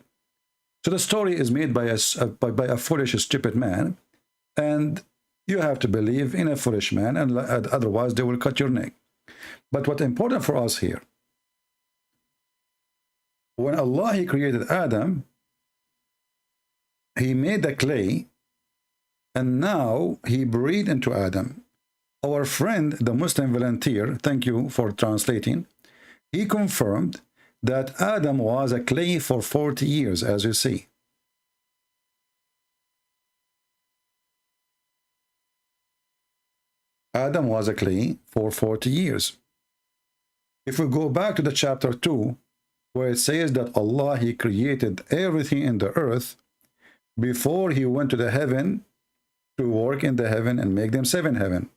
So the story is made by a foolish, stupid man, and you have to believe in a foolish man, and otherwise they will cut your neck. But what's important for us here, when Allah, he created Adam, he made the clay, and now he breathed into Adam. Our friend, the Muslim volunteer, thank you for translating, he confirmed that Adam was a clay for 40 years, as you see. Adam was a clay for 40 years. If we go back to the chapter 2, where it says that Allah, he created everything in the earth before he went to the heaven to work in the heaven and make them 7 heaven.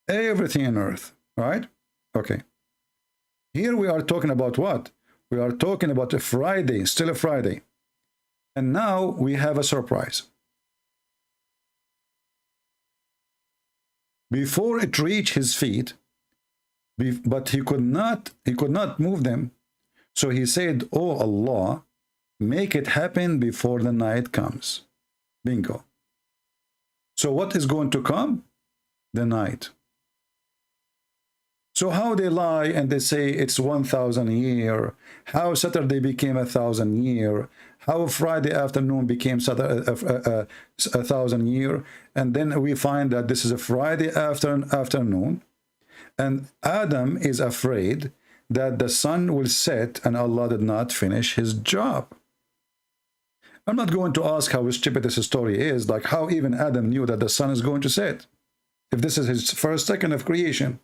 Everything in earth, right? Okay. Here we are talking about what? We are talking about a Friday, still a Friday. And now we have a surprise. Before it reached his feet, but he could not move them. So he said, oh Allah, make it happen before the night comes. Bingo. So what is going to come? The night. So how they lie and they say it's 1,000 year, how Saturday became 1,000 year, how Friday afternoon became 1,000 year, and then we find that this is a Friday afternoon, and Adam is afraid that the sun will set and Allah did not finish his job. I'm not going to ask how stupid this story is, like how even Adam knew that the sun is going to set, if this is his first second of creation.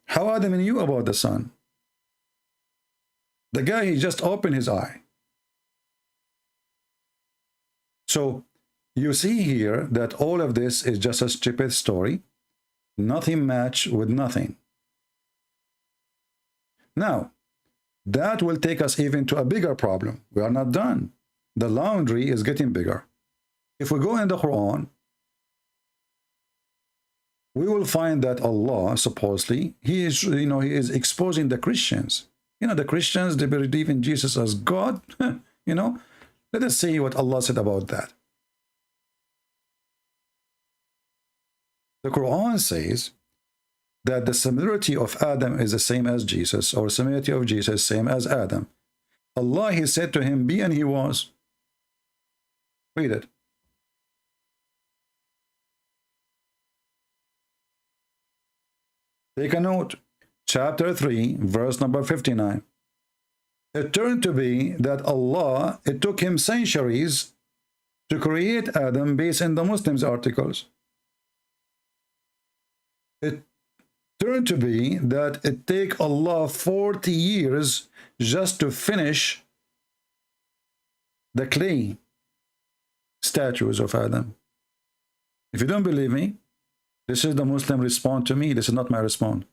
How Adam knew about the sun? The guy, he just opened his eye. So you see here that all of this is just a stupid story. Nothing match with nothing. Now, that will take us even to a bigger problem. We are not done. The laundry is getting bigger. If we go in the Quran, we will find that Allah, supposedly, he is exposing the Christians. The Christians, they believe in Jesus as God. Let us see what Allah said about that. The Quran says that the similarity of Adam is the same as Jesus, or similarity of Jesus same as Adam. Allah, he said to him, be, and he was. Read it. Take a note. Chapter 3, verse number 59. It turned to be that Allah, it took him centuries to create Adam based on the Muslims' articles. It turned to be that it take Allah 40 years just to finish the clay statues of Adam. If you don't believe me, this is the Muslim response to me. This is not my response.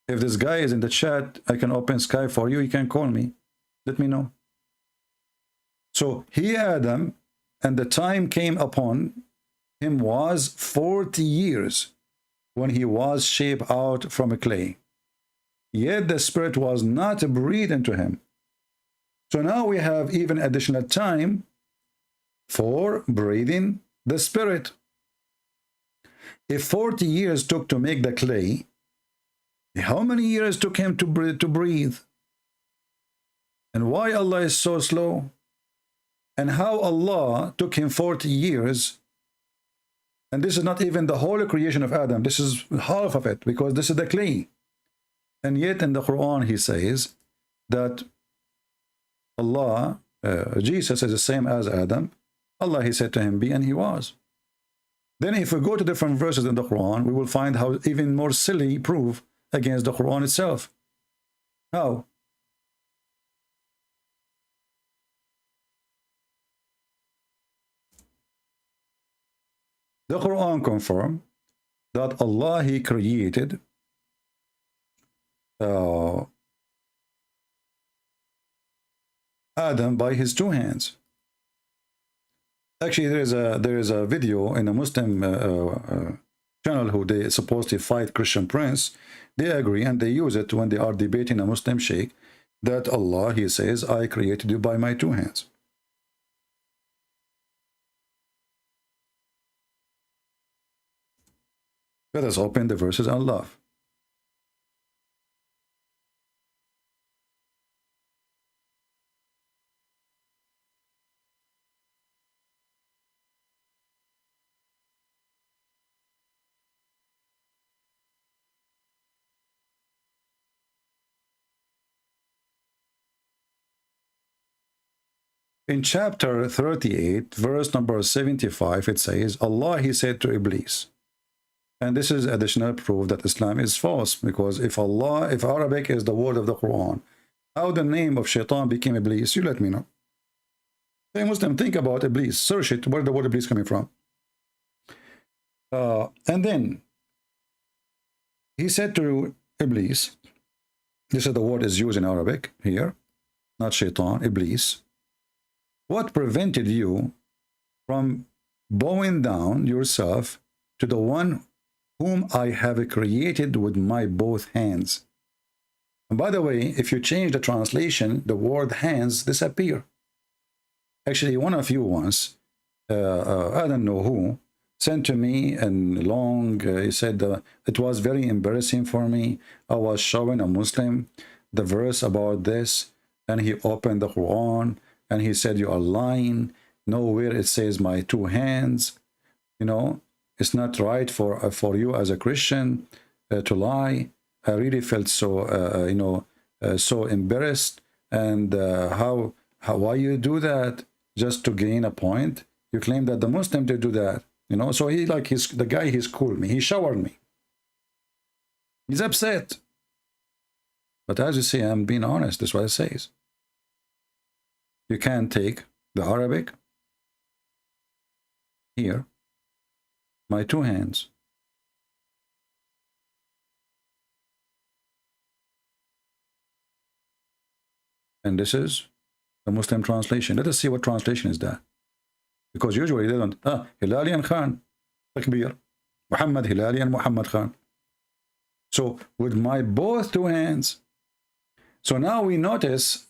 If this guy is in the chat, I can open Skype for you. You can call me. Let me know. So he, Adam, and the time came upon him was 40 years when he was shaped out from a clay. Yet the Spirit was not breathed into him. So now we have even additional time for breathing the Spirit. If 40 years took to make the clay, how many years took him to breathe? And why Allah is so slow? And how Allah took him 40 years? And this is not even the whole creation of Adam. This is half of it, because this is the clay. And yet in the Quran he says that Allah, Jesus is the same as Adam. Allah, he said to him, be, and he was. Then if we go to different verses in the Quran, we will find how even more silly proof against the Quran itself. How? The Quran confirms that Allah, he created Adam by his two hands. Actually, there is a video in a Muslim channel who they supposedly fight Christian Prince. They agree and they use it when they are debating a Muslim sheikh that Allah, he says, I created you by my two hands. Let us open the verses and love. In chapter 38, verse number 75, it says, Allah, he said to Iblis. And this is additional proof that Islam is false, because if Arabic is the word of the Quran, how the name of Shaitan became Iblis, you let me know. Hey Muslim, think about Iblis, search it, where the word Iblis coming from. And then he said to Iblis, this is the word is used in Arabic here, not Shaitan, Iblis. What prevented you from bowing down yourself to the one whom I have created with my both hands? And by the way, if you change the translation, the word hands disappear. Actually, one of you once, I don't know who, sent to me and long, he said, it was very embarrassing for me. I was showing a Muslim the verse about this, and he opened the Quran, and he said, you are lying. Nowhere it says my two hands. You know, it's not right for you as a Christian to lie. I really felt so, so embarrassed, and why you do that just to gain a point? You claim that the Muslim did do that, you know. So he like the guy, he's cooled me, he showered me, he's upset. But as you see, I'm being honest. That's what it says. You can take the Arabic here, my two hands, and this is the Muslim translation. Let us see what translation is that, because usually they don't. Hilali and Khan, Takbir, Muhammad Hilali and Muhammad Khan. So with my both two hands. So now we notice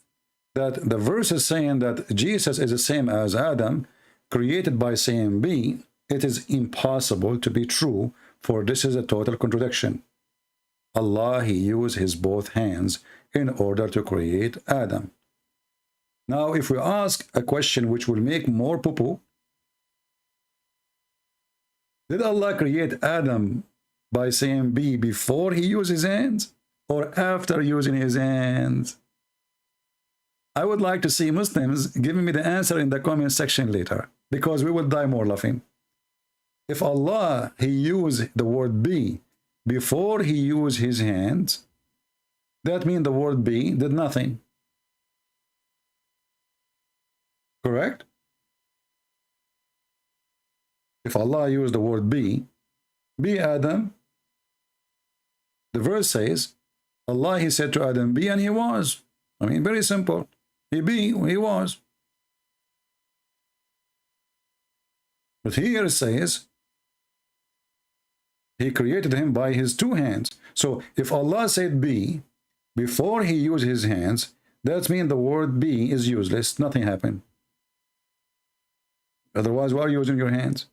that the verse is saying that Jesus is the same as Adam, created by saying B. It is impossible to be true, for this is a total contradiction. Allah, he used his both hands in order to create Adam. Now, if we ask a question which will make more poo-poo, did Allah create Adam by saying B before he used his hands or after using his hands? I would like to see Muslims giving me the answer in the comment section later, because we will die more laughing. If Allah, he used the word be before he used his hands, that means the word be did nothing. Correct? If Allah used the word be Adam, the verse says, Allah, he said to Adam, be, and he was. I mean, very simple. He was. But here it says, he created him by his two hands. So if Allah said be before he used his hands, that means the word be is useless. Nothing happened. Otherwise, why are you using your hands?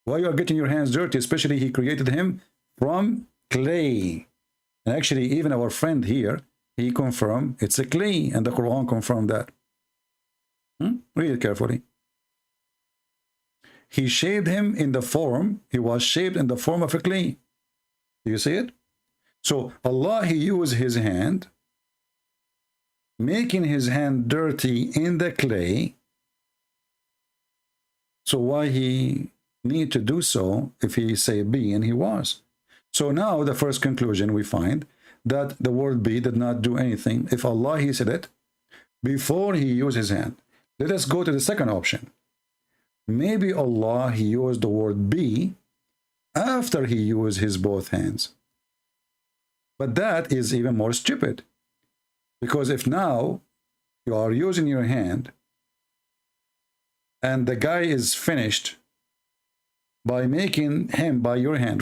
Why you are getting your hands dirty? Especially he created him from clay. And actually, even our friend here, he confirmed it's a clay, and the Quran confirmed that. Read it carefully. He shaped him in the form, he was shaped in the form of a clay. Do you see it? So Allah, he used his hand, making his hand dirty in the clay. So why he need to do so if he say be, and he was? So now the first conclusion we find that the word be did not do anything if Allah, he said it before he used his hand. Let us go to the second option. Maybe Allah, he used the word be after he used his both hands. But that is even more stupid, because if now you are using your hand and the guy is finished by making him by your hand.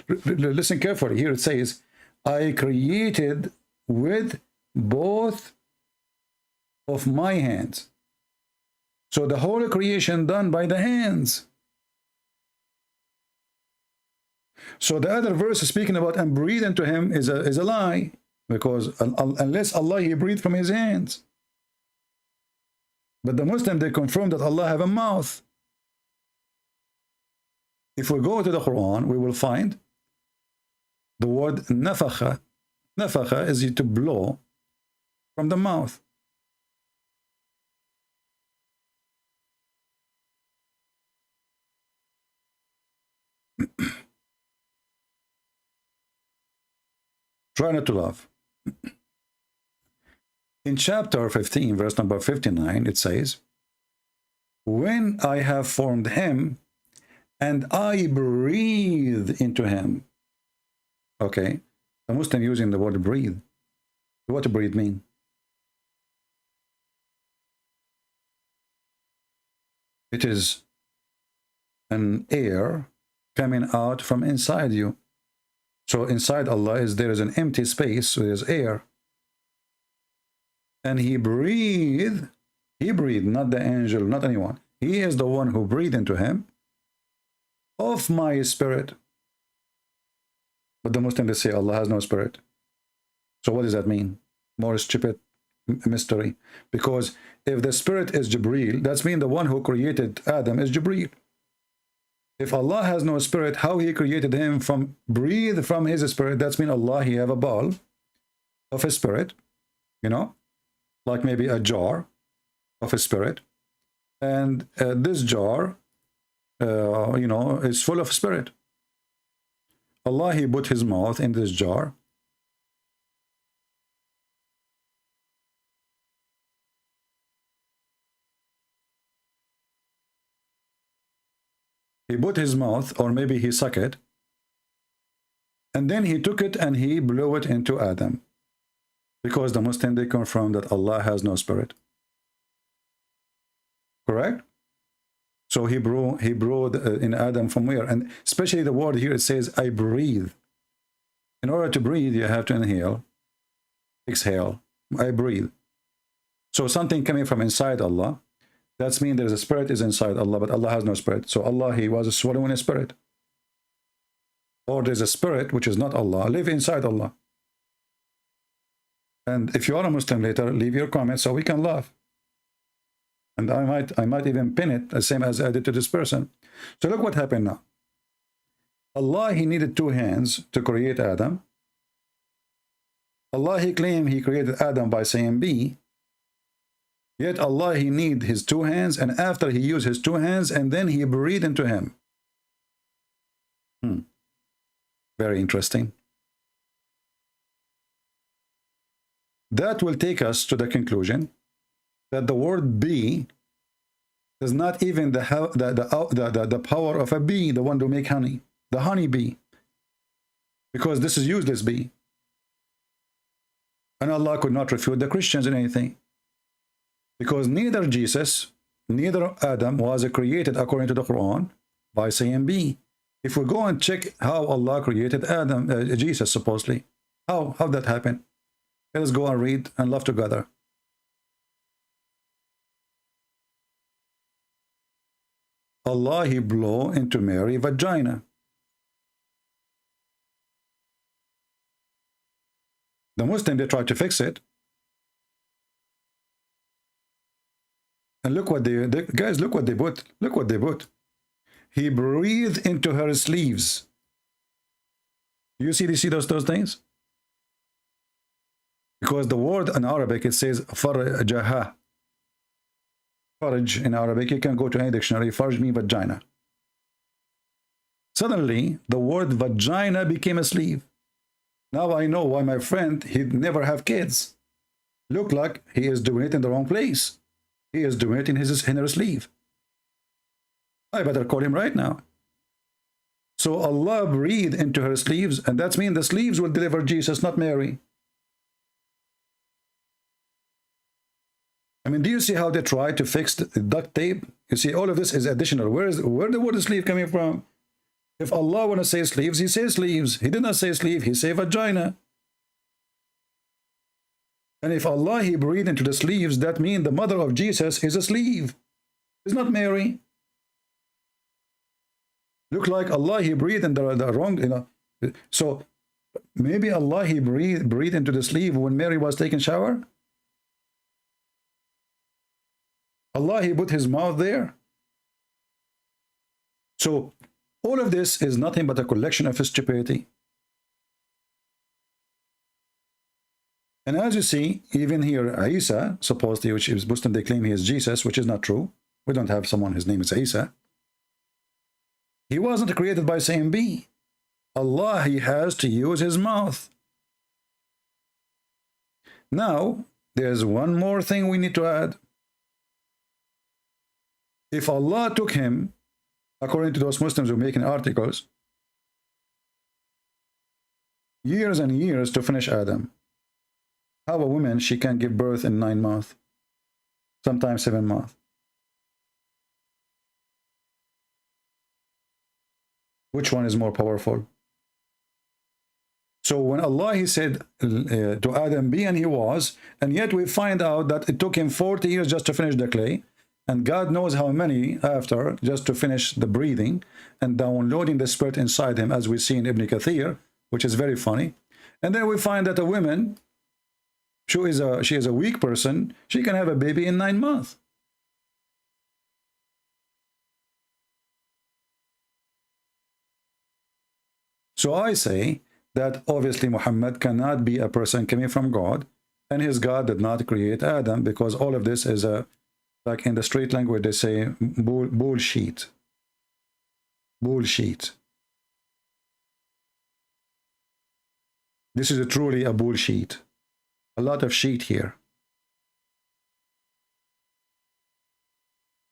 Listen carefully. Here it says, I created with both of my hands. So the whole creation done by the hands. So the other verse speaking about and breathe into him is a lie, because unless Allah, he breathed from his hands. But the Muslim, they confirm that Allah have a mouth. If we go to the Quran, we will find the word nafakha. Nafakha is to blow from the mouth. Try not to laugh. In chapter 15, verse number 59, it says, when I have formed him, and I breathe into him. Okay, the Muslim using the word breathe. What does breathe mean? It is an air coming out from inside you. So inside Allah there is an empty space, so there's air. And he breathed, not the angel, not anyone. He is the one who breathed into him of my spirit. But the Muslims, they say Allah has no spirit. So what does that mean? More stupid mystery. Because if the spirit is Jibreel, that's mean the one who created Adam is Jibreel. If Allah has no spirit, how he created him from breathe from his spirit, that's mean Allah, he have a ball of a spirit, you know, like maybe a jar of a spirit, and this jar, you know, is full of spirit. Allah, he put his mouth in this jar. He put his mouth, or maybe he sucked it, and then he took it and he blew it into Adam. Because the Muslim, they confirm that Allah has no spirit. Correct? So he breathed in Adam from where? And especially the word here, it says, I breathe. In order to breathe, you have to inhale, exhale. I breathe. So something coming from inside Allah, that means there's a spirit is inside Allah, but Allah has no spirit. So Allah, he was swallowing a spirit. Or there's a spirit, which is not Allah, live inside Allah. And if you are a Muslim later, leave your comments so we can laugh. And I might even pin it, the same as I did to this person. So look what happened now. Allah, he needed 2 hands to create Adam. Allah, he claimed he created Adam by saying be. Yet Allah, he need his 2 hands, and after he used his 2 hands, and then he breathed into him. Very interesting. That will take us to the conclusion that the word bee is not even the power of a bee, the one to make honey, the honey bee, because this is useless bee. And Allah could not refute the Christians in anything, because neither Jesus, neither Adam was created according to the Quran by saying bee. If we go and check how Allah created Adam, Jesus supposedly, how that happened? Let us go and read and laugh together. Allah, he blew into Mary's vagina. The Muslim, they tried to fix it. And look what guys, look what they put. Look what they put. He breathed into her sleeves. You see those things? Because the word in Arabic, it says farjaha. Farj in Arabic, you can go to any dictionary. Farj means vagina. Suddenly, the word vagina became a sleeve. Now I know why my friend, he'd never have kids. Look like he is doing it in the wrong place. He is doing it in his inner sleeve. I better call him right now. So Allah breathed into her sleeves, and that means the sleeves will deliver Jesus, not Mary. I mean, do you see how they try to fix the duct tape? You see, all of this is additional. Where the word sleeve coming from? If Allah want to say sleeves, he says sleeves. He did not say sleeve, he said vagina. And if Allah, he breathed into the sleeves, that means the mother of Jesus is a sleeve. It's not Mary. Look like Allah, he breathed in the wrong, you know. So maybe Allah, he breathed into the sleeve when Mary was taking shower. Allah, he put his mouth there. So all of this is nothing but a collection of stupidity. And as you see, even here, Isa, supposedly, which is Muslim, they claim he is Jesus, which is not true. We don't have someone, his name is Isa. He wasn't created by saying be. Allah, he has to use his mouth. Now, there's one more thing we need to add. If Allah took him, according to those Muslims who are making articles, years and years to finish Adam, how a woman, she can give birth in 9 months, sometimes 7 months. Which one is more powerful? So when Allah, he said to Adam, be, and he was, and yet we find out that it took him 40 years just to finish the clay, and God knows how many after, just to finish the breathing and downloading the spirit inside him, as we see in Ibn Kathir, which is very funny. And then we find that a woman, she is a weak person, she can have a baby in 9 months. So I say, that obviously Muhammad cannot be a person coming from God, and his God did not create Adam, because all of this is a, like in the street language they say, bullshit. Bullshit. This is truly a bullshit. A lot of shit here.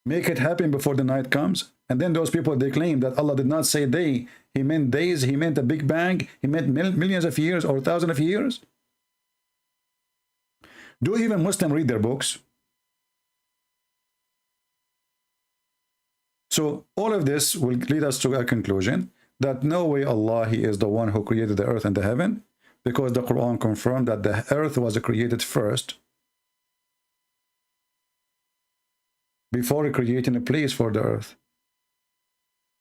Make it happen before the night comes. And then those people, they claim that Allah did not say day. He meant days. He meant a big bang. He meant millions of years or thousands of years. Do even Muslims read their books? So all of this will lead us to a conclusion that no way Allah, He is the one who created the earth and the heaven, because the Quran confirmed that the earth was created first before creating a place for the earth.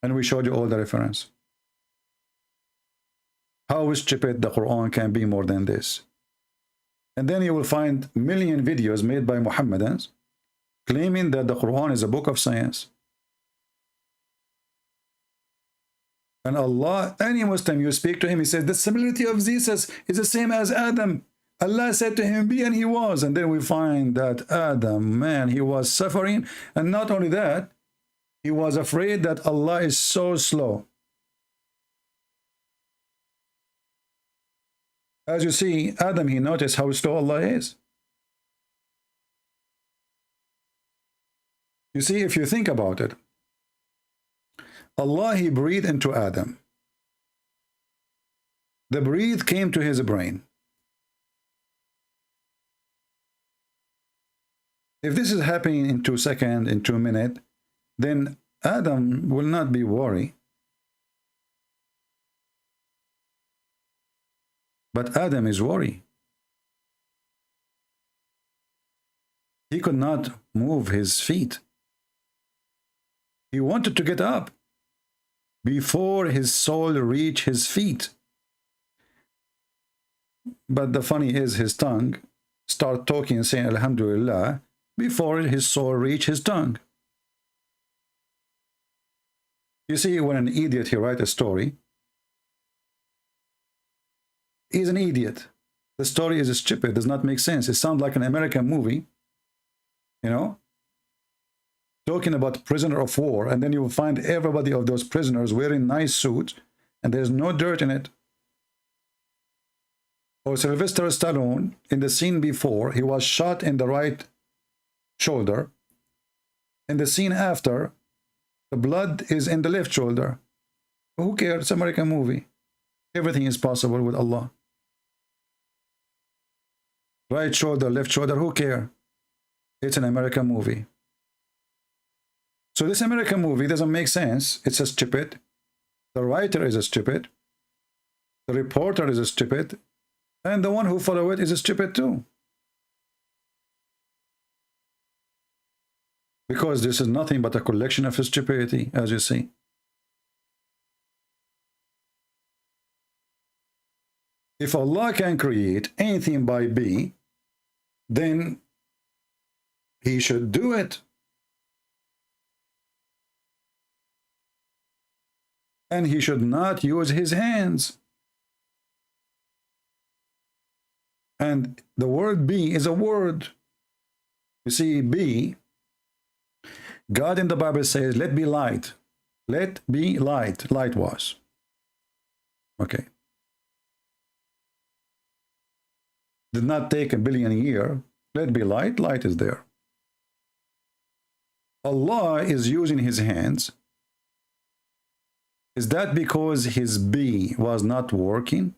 And we showed you all the reference. How stupid the Quran can be more than this. And then you will find million videos made by Muhammadans claiming that the Quran is a book of science. And Allah, any Muslim, you speak to him, he says, the similarity of Jesus is the same as Adam. Allah said to him, be, and he was. And then we find that Adam, man, he was suffering. And not only that, he was afraid that Allah is so slow. As you see, Adam, he noticed how slow Allah is. You see, if you think about it, Allah, He breathed into Adam. The breath came to his brain. If this is happening in 2 seconds, in 2 minutes, then Adam will not be worried. But Adam is worried. He could not move his feet. He wanted to get up before his soul reached his feet. But the funny is, his tongue start talking and saying Alhamdulillah before his soul reached his tongue. You see, when an idiot, he writes a story, he's an idiot. The story is stupid, does not make sense. It sounds like an American movie, you know, talking about prisoner of war, and then you will find everybody of those prisoners wearing nice suits, and there's no dirt in it. Or Sylvester Stallone, in the scene before, he was shot in the right shoulder. In the scene after, the blood is in the left shoulder. Who cares? It's an American movie. Everything is possible with Allah. Right shoulder, left shoulder, who cares? It's an American movie. So this American movie doesn't make sense. It's a stupid. The writer is a stupid. The reporter is a stupid. And the one who follows it is a stupid too. Because this is nothing but a collection of stupidity, as you see. If Allah can create anything by B, then He should do it. And He should not use His hands. And the word be is a word. You see, be, God in the Bible says, let be light. Let be light. Light was. Okay. Did not take 1 billion years. Let be light. Light is there. Allah is using His hands. Is that because His be was not working?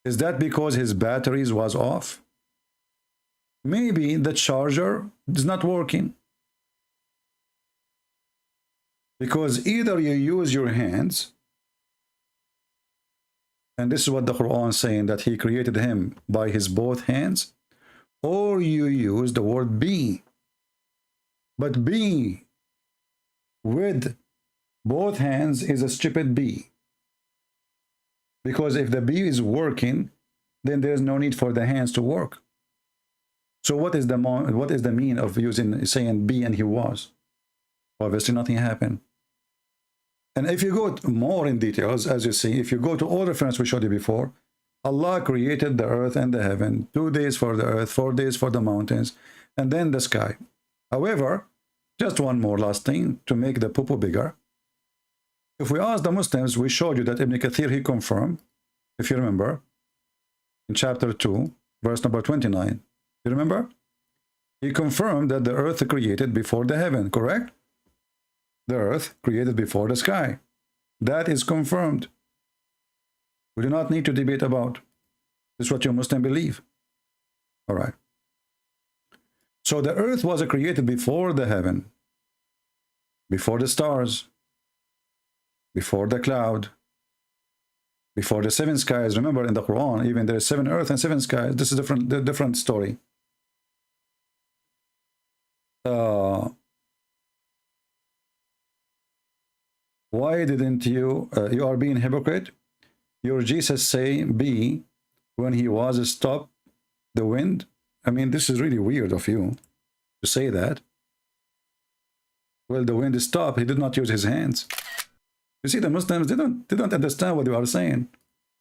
Is that because His batteries was off? Maybe the charger is not working. Because either you use your hands, and this is what the Quran is saying, that He created him by His both hands, or you use the word be. But be with both hands is a stupid be. Because if the be is working, then there's no need for the hands to work. So what is the mean of saying be and he was? Obviously nothing happened. And if you go more in details, as you see, if you go to all reference we showed you before, Allah created the earth and the heaven, 2 days for the earth, 4 days for the mountains, and then the sky. However, just one more last thing to make the poo-poo bigger. If we ask the Muslims, we showed you that Ibn Kathir, he confirmed, if you remember, in chapter 2, verse number 29. You remember? He confirmed that the earth created before the heaven, correct? The earth created before the sky. That is confirmed. We do not need to debate about. This is what you Muslims believe. All right. So the earth was created before the heaven, before the stars, before the cloud, before the 7 skies. Remember in the Quran, even there is 7 earth and 7 skies. This is a different story. Why didn't you, you are being hypocrite? Your Jesus say be when he was stop the wind? I mean, this is really weird of you to say that. Well, the wind stopped. He did not use his hands. You see, the Muslims, they don't understand what you are saying.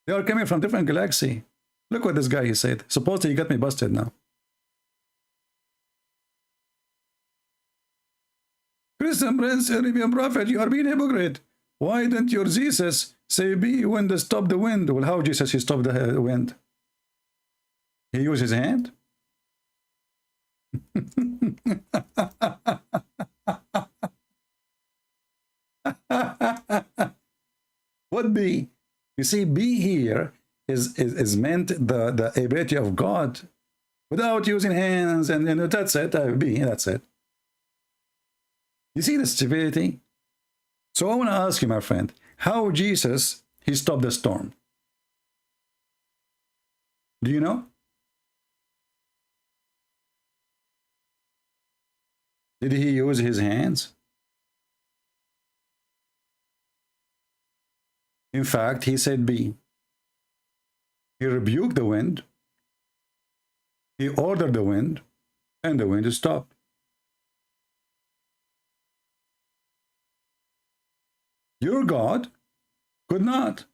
They are coming from different galaxy. Look what this guy he said. Supposedly he got me busted now. Christian Prince, Arabian Prophet, you are being hypocrite. Why didn't your Jesus say be when they stop the wind? Well, how Jesus he stopped the wind? He used his hand? What be? You see, be here is meant the ability of God without using hands, and that's it. Be, that's it. You see the stupidity? So I want to ask you, my friend, how Jesus he stopped the storm? Do you know? Did he use his hands? In fact, he said be. He rebuked the wind. He ordered the wind, and the wind stopped. Your God could not.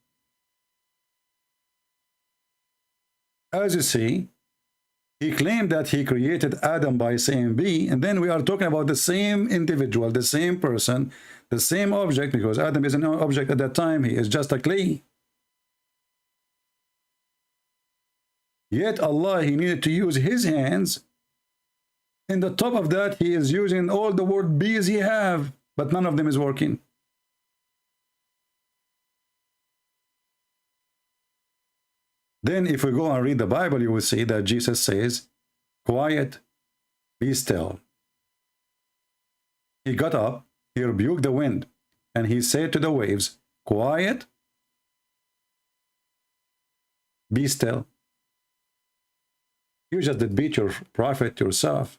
As you see, he claimed that he created Adam by saying be, and then we are talking about the same individual, the same person, the same object, because Adam is an object at that time. He is just a clay. Yet Allah, he needed to use his hands. In the top of that, he is using all the word bees he have, but none of them is working. Then if we go and read the Bible, you will see that Jesus says, quiet, be still. He got up, he rebuked the wind, and he said to the waves, quiet, be still. You just did beat your prophet yourself.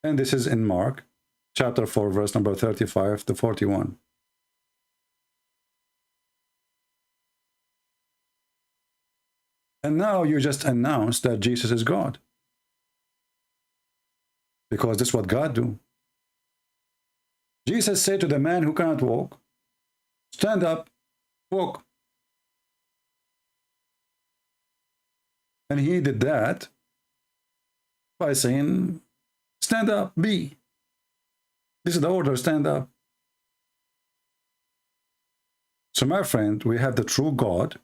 And this is in Mark, chapter 4, verse number 35 to 41. And now you just announced that Jesus is God. Because this is what God do. Jesus said to the man who cannot walk, stand up, walk. And he did that by saying, stand up, be. This is the order, stand up. So my friend, we have the true God.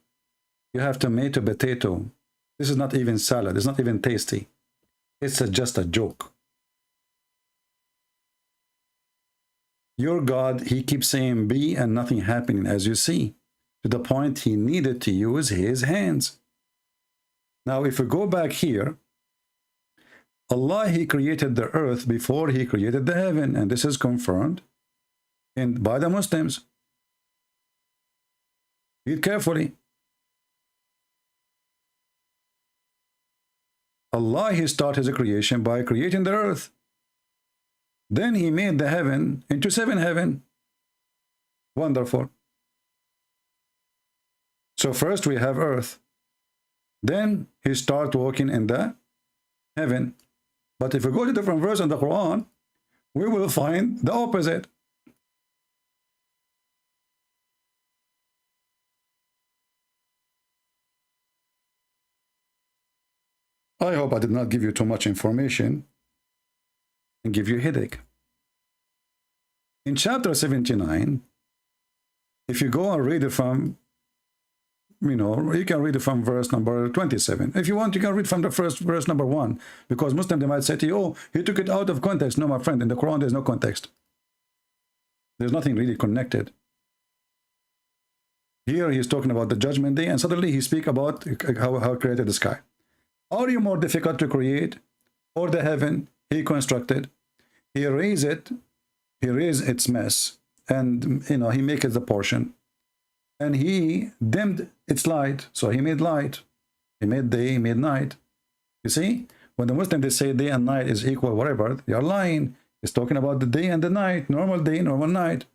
You have tomato, potato. This is not even salad. It's not even tasty. It's just a joke. Your God, he keeps saying be and nothing happening, as you see, to the point he needed to use his hands. Now, if we go back here, Allah, he created the earth before he created the heaven, and this is confirmed by the Muslims. Read carefully. Allah, he started his creation by creating the earth. Then he made the heaven into 7 heavens. Wonderful. So first we have earth. Then he started walking in the heaven. But if we go to different verses in the Quran, we will find the opposite. I hope I did not give you too much information and give you a headache. In chapter 79, if you go and read it from, you can read it from verse number 27. If you want, you can read from the first verse number 1, because Muslim, they might say to you, oh, he took it out of context. No, my friend, in the Quran, there's no context. There's nothing really connected. Here he's talking about the judgment day, and suddenly he speaks about how he created the sky. Are you more difficult to create, or the heaven he constructed? He raised its mess, and he makes the portion, and he dimmed its light. So he made light, he made day, he made night. You see, when the Muslims, they say day and night is equal, whatever, they are lying. It's talking about the day and the night, normal day, normal night.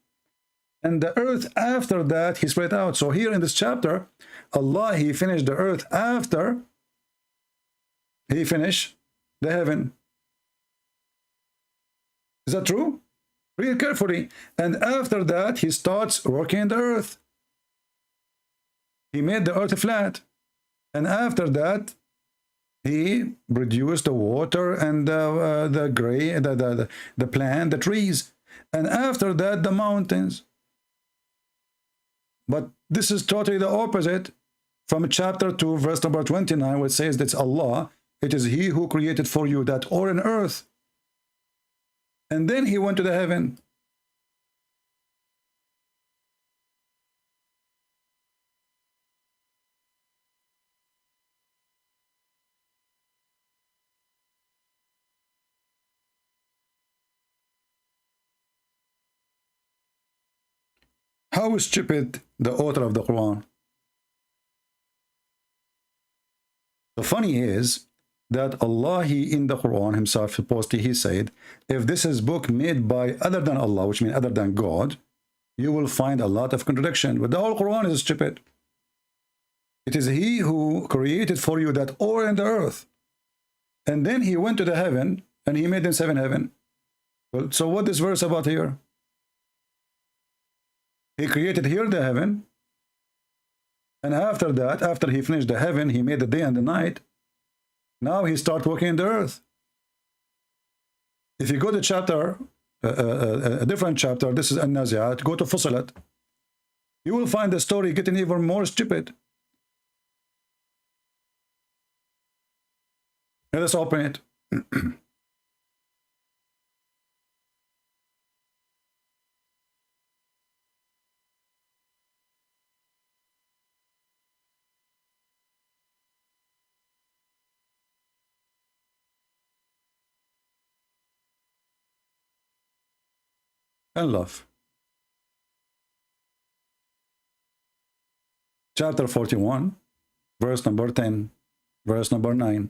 And the earth after that, he spread out. So here in this chapter, Allah, he finished the earth after he finished the heaven. Is that true? Read carefully. And after that, he starts working the earth. He made the earth flat. And after that, he produced the water and the plant, the trees. And after that, the mountains. But this is totally the opposite from chapter 2, verse number 29, which says that's Allah. It is he who created for you that or in earth. And then he went to the heaven. How stupid the author of the Quran. The funny is that Allah, he in the Quran himself, supposedly he said, if this is book made by other than Allah, which means other than God, you will find a lot of contradiction. But the whole Quran is stupid. It is he who created for you that or in the earth. And then he went to the heaven and he made them 7 heaven. Well, so what is verse about here? He created here the heaven, and after that, after he finished the heaven, he made the day and the night. Now he starts working in the earth. If you go to chapter, a different chapter, this is An-Nazi'at, go to Fussilat, you will find the story getting even more stupid. Let us open it. And love. Chapter 41, verse number 10, verse number 9.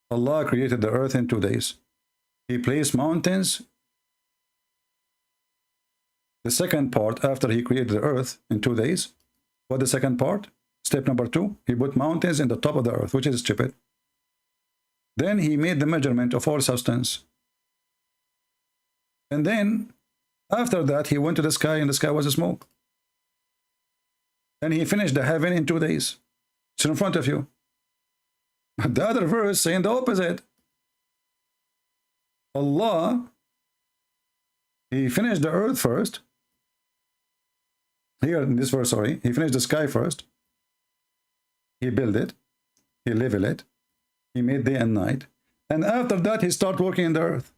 Allah created the earth in 2 days. He placed mountains. The second part, after he created the earth in 2 days, what the second part? Step number 2, he put mountains in the top of the earth, which is stupid. Then he made the measurement of all substance. And then, after that, he went to the sky, and the sky was a smoke. And he finished the heaven in 2 days. It's in front of you. The other verse saying the opposite. Allah, he finished the earth first. Here in this verse, sorry, he finished the sky first. He built it. He leveled it. He made day and night. And after that, he started working in the earth.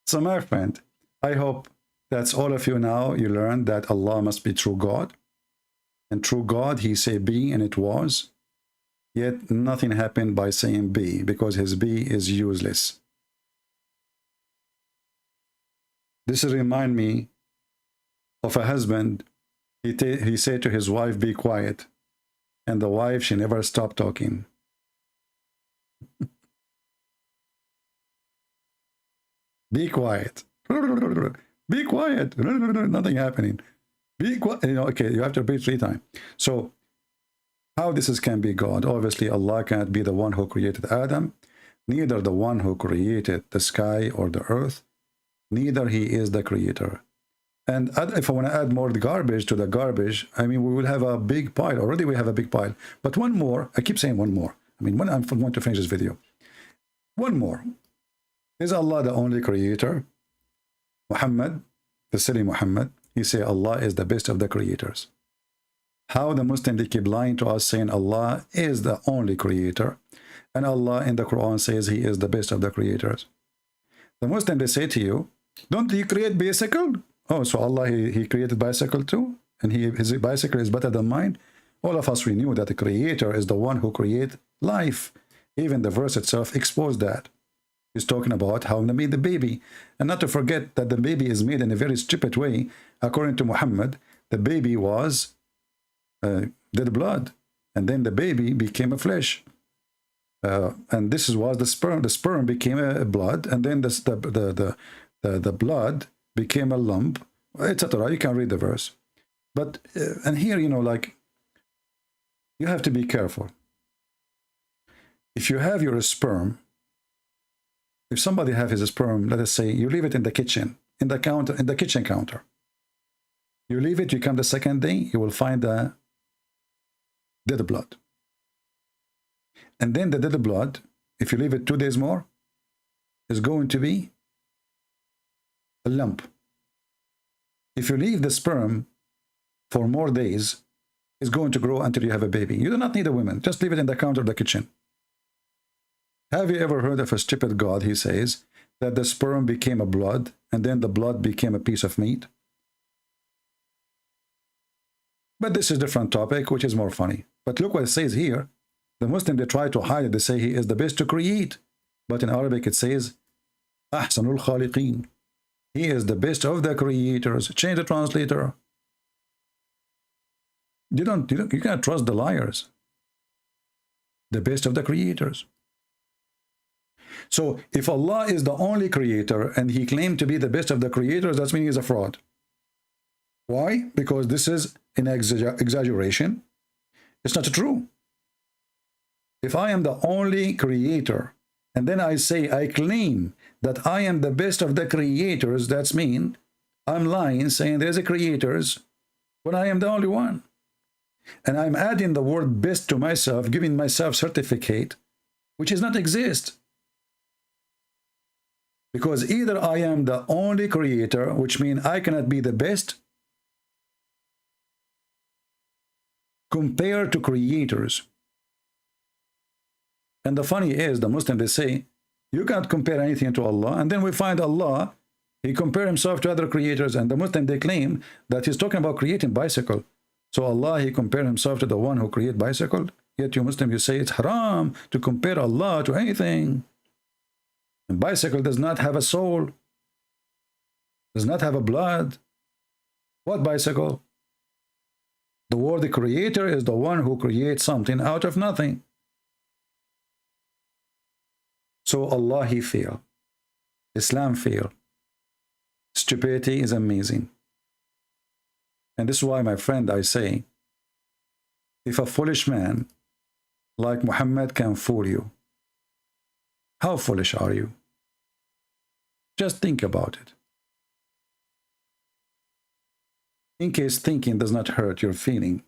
So my friend, I hope that's all of you now. You learned that Allah must be true God. And true God, he said be, and it was. Yet nothing happened by saying be, because his be is useless. This reminds me of a husband. He said to his wife, be quiet. And the wife, she never stopped talking. Be quiet. Be quiet. Nothing happening. Be quiet. Okay, you have to repeat 3 times. So, how this can be God? Obviously, Allah cannot be the one who created Adam, neither the one who created the sky or the earth, neither he is the creator. And if I want to add more garbage to the garbage, I mean, we will have a big pile. Already we have a big pile. But one more, I keep saying one more. I mean, when I'm going to finish this video. One more. Is Allah the only creator? Muhammad, the silly Muhammad, he say Allah is the best of the creators. How the Muslims, they keep lying to us saying Allah is the only creator. And Allah in the Quran says he is the best of the creators. The Muslim, they say to you, don't he create bicycle? Oh, so Allah, he created bicycle too? And his bicycle is better than mine? All of us, we knew that the creator is the one who created life. Even the verse itself exposed that. He's talking about how they made the baby. And not to forget that the baby is made in a very stupid way. According to Muhammad, the baby was dead blood. And then the baby became a flesh. And this was the sperm. The sperm became a blood. And then the blood became a lump, etc. You can read the verse. But, and here, you know, like, you have to be careful. If you have your sperm, if somebody has his sperm, let us say, you leave it in the kitchen, in the counter, in the kitchen counter. You leave it, you come the second day, you will find the dead blood. And then the dead blood, if you leave it 2 days more, is going to be a lump. If you leave the sperm for more days, it's going to grow until you have a baby. You do not need a woman. Just leave it in the counter of the kitchen. Have you ever heard of a stupid God, he says, that the sperm became a blood, and then the blood became a piece of meat? But this is a different topic, which is more funny. But look what it says here. The Muslim, they try to hide it. They say he is the best to create. But in Arabic, it says, Ahsanul Khaliqeen. He is the best of the creators. Change the translator. You can't trust the liars. The best of the creators. So if Allah is the only creator and he claimed to be the best of the creators, that means he's a fraud. Why? Because this is an exaggeration. It's not true. If I am the only creator and then I say, I claim that I am the best of the creators, that's mean I'm lying, saying there's a creators when I am the only one. And I'm adding the word best to myself, giving myself certificate, which does not exist. Because either I am the only creator, which means I cannot be the best, compared to creators. And the funny is, the Muslims, they say, you can't compare anything to Allah. And then we find Allah, he compared himself to other creators. And the Muslim, they claim that he's talking about creating bicycle. So Allah, he compared himself to the one who created bicycle. Yet you Muslim, you say it's haram to compare Allah to anything. And bicycle does not have a soul. Does not have a blood. What bicycle? The word creator is the one who creates something out of nothing. So Allah, he failed. Islam failed. Stupidity is amazing. And this is why, my friend, I say, if a foolish man like Muhammad can fool you, how foolish are you? Just think about it. In case thinking does not hurt your feeling.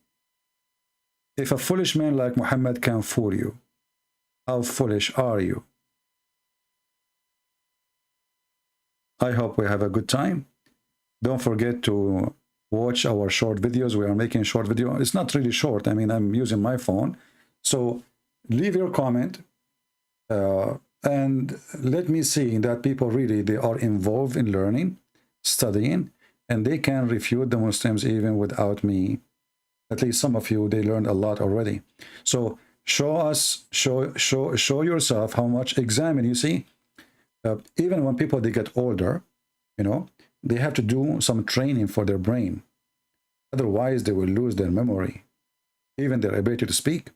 If a foolish man like Muhammad can fool you, how foolish are you? I hope we have a good time. Don't forget to watch our short videos. We are making short video. It's not really short. I mean, I'm using my phone. So leave your comment and let me see that people really, they are involved in learning, studying, and they can refute the Muslims even without me. At least some of you, they learned a lot already. So show us, show yourself how much. Examine, you see. Even when people, they get older, you know, they have to do some training for their brain. Otherwise, they will lose their memory, even their ability to speak.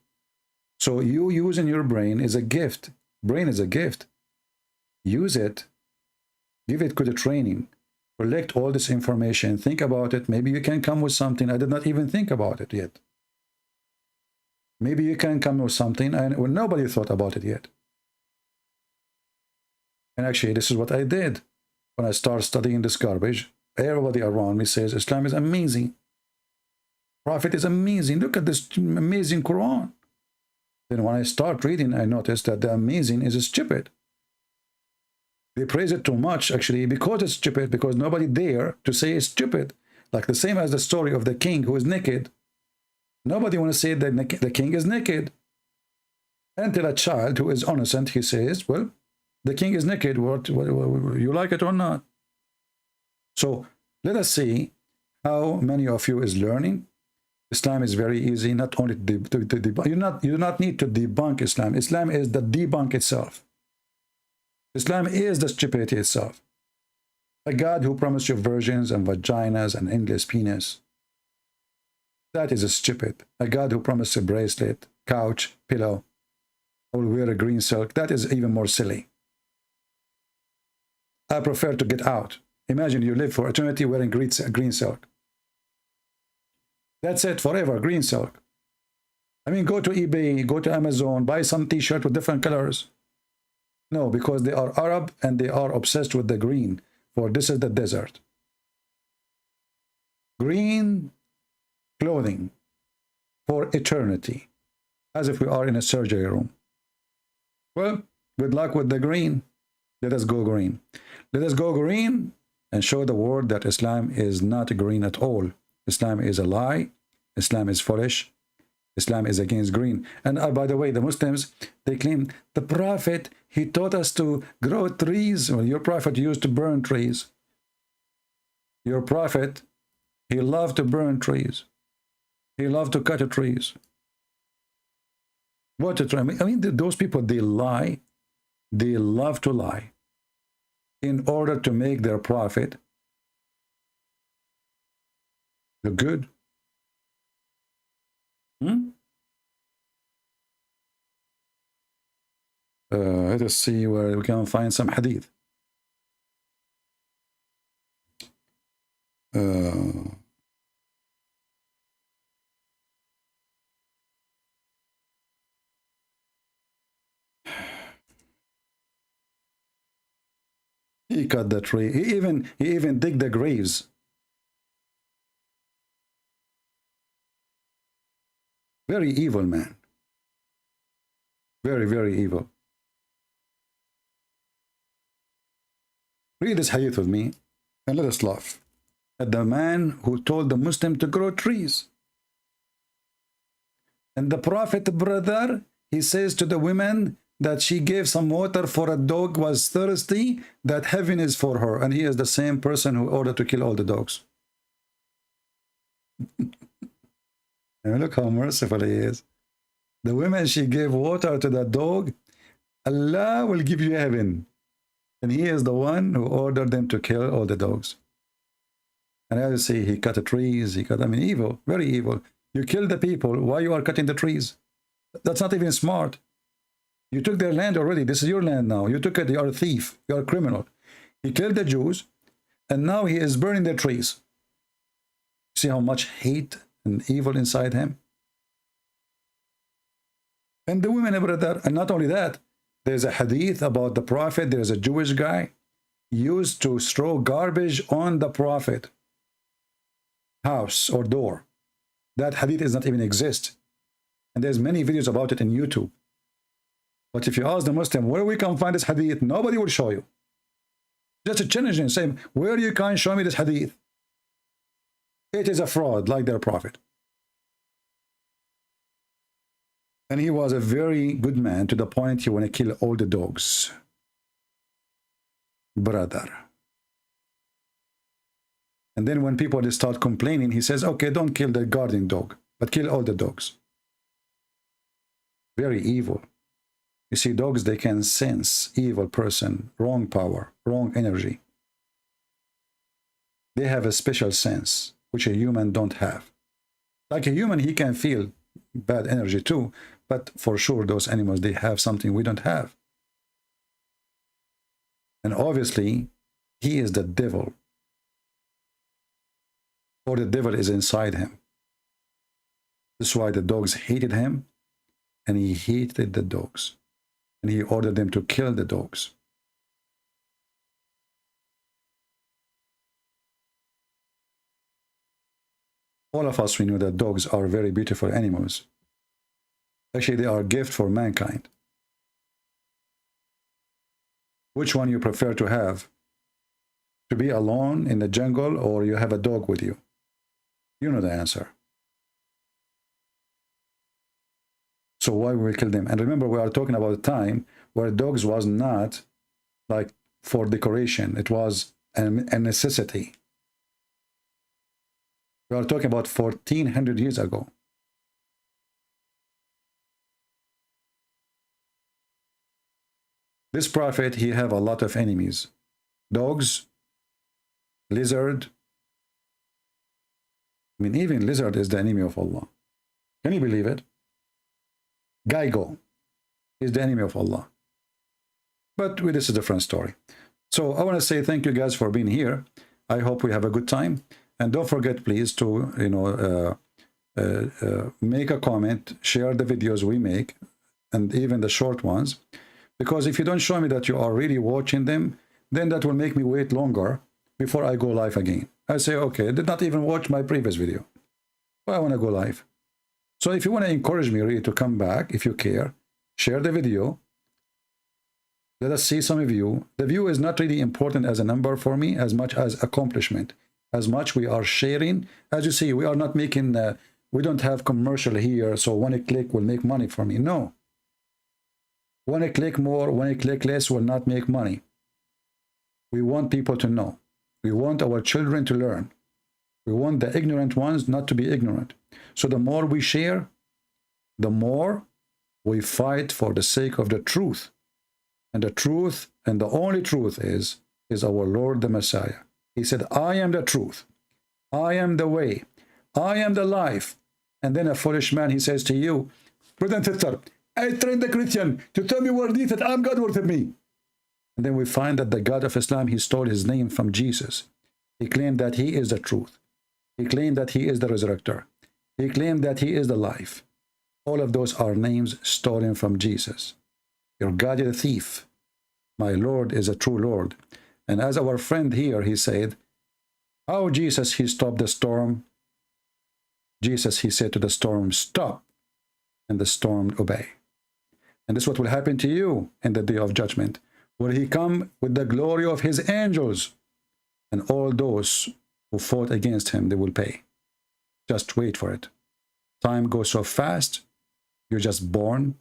So you using your brain is a gift. Brain is a gift. Use it. Give it good training. Collect all this information. Think about it. Maybe you can come with something. I did not even think about it yet. Maybe you can come with something and well, nobody thought about it yet. And actually, this is what I did when I started studying this garbage. everybody around me says Islam is amazing. Prophet is amazing. Look at this amazing Quran. Then when I start reading, I notice that the amazing is stupid. They praise it too much, actually, because it's stupid, because nobody dare to say it's stupid. Like the same as the story of the king who is naked. Nobody want to say that the king is naked. Until a child who is innocent, he says, well, the king is naked. What, you like it or not? So let us see how many of you is learning. Islam is very easy, not only to debunk. You do not need to debunk Islam. Islam is the debunk itself. Islam is the stupidity itself. A God who promised you virgins and vaginas and endless penis. That is stupid. A God who promised a bracelet, couch, pillow, or wear a green silk. That is even more silly. I prefer to get out. Imagine you live for eternity wearing green silk. That's it, forever, green silk. I mean, go to eBay, go to Amazon, buy some t-shirt with different colors. No, because they are Arab and they are obsessed with the green, for this is the desert. Green clothing for eternity, as if we are in a surgery room. Well, good luck with the green. Let us go green. Let us go green and show the world that Islam is not green at all. Islam is a lie. Islam is foolish. Islam is against green. And by the way, the Muslims, they claim the Prophet, he taught us to grow trees. Well, your Prophet used to burn trees. Your Prophet, he loved to burn trees. He loved to cut trees. What a try. I mean, those people, they lie. They love to lie in order to make their Prophet look good. Let us see where we can find some hadith. He cut the tree. He even dig the graves. Very evil man. Very, very evil. Read this hadith with me and let us laugh at the man who told the Muslim to grow trees. And the Prophet, brother, he says to the women that she gave some water for a dog was thirsty, that heaven is for her. And he is the same person who ordered to kill all the dogs. And look how merciful he is. The women she gave water to the dog, Allah will give you heaven. And he is the one who ordered them to kill all the dogs. And as you see, he cut the trees, I mean, evil, very evil. You kill the people, why you are cutting the trees? That's not even smart. You took their land already. This is your land now. You took it, you are a thief, you are a criminal. He killed the Jews, and now he is burning their trees. See how much hate and evil inside him? And the women, brother, and not only that, there's a hadith about the Prophet. There's a Jewish guy used to throw garbage on the Prophet house or door. That hadith does not even exist. And there's many videos about it in YouTube. But if you ask the Muslim, where we can find this hadith, nobody will show you. Just a challenge and say, where you can show me this hadith? It is a fraud like their Prophet. And he was a very good man to the point he wanted to kill all the dogs. Brother. And then when people start complaining, he says, okay, don't kill the guarding dog, but kill all the dogs. Very evil. You see, dogs, they can sense evil person, wrong power, wrong energy. They have a special sense, which a human don't have. Like a human, he can feel bad energy too, but for sure those animals, they have something we don't have. And obviously, he is the devil, or the devil is inside him. That's why the dogs hated him, and he hated the dogs, and he ordered them to kill the dogs. All of us, we know that dogs are very beautiful animals. Actually, they are a gift for mankind. Which one you prefer to have? To be alone in the jungle, or you have a dog with you? You know the answer. So why will we kill them? And remember, we are talking about a time where dogs was not like for decoration. It was a necessity. We are talking about 1400 years ago. This prophet, he have a lot of enemies. Dogs, lizard. I mean, even lizard is the enemy of Allah. Can you believe it? Geigo is the enemy of Allah. But this is a different story. So I want to say thank you guys for being here. I hope we have a good time. And don't forget, please, to make a comment, share the videos we make, and even the short ones. Because if you don't show me that you are really watching them, then that will make me wait longer before I go live again. I say, okay, I did not even watch my previous video. Well, I want to go live. So if you want to encourage me really to come back, if you care, share the video. Let us see some of you. The view is not really important as a number for me as much as accomplishment. As much we are sharing. As you see, we are not making, we don't have commercial here, so one click will make money for me. No. One click more, one click less will not make money. We want people to know. We want our children to learn. We want the ignorant ones not to be ignorant. So the more we share, the more we fight for the sake of the truth. And the truth, and the only truth is our Lord the Messiah. He said, I am the truth. I am the way. I am the life. And then a foolish man, he says to you, brother and sister, I trained the Christian to tell me word that I'm God worship me. And then we find that the God of Islam, he stole his name from Jesus. He claimed that he is the truth. He claimed that he is the resurrector. He claimed that he is the life. All of those are names stolen from Jesus. Your God is a thief. My Lord is a true Lord. And as our friend here, he said, how Jesus, he stopped the storm. Jesus, he said to the storm, stop. And the storm obey. And this is what will happen to you in the day of judgment. Will he come with the glory of his angels? And all those who fought against him, they will pay. Just wait for it. Time goes so fast. You're just born.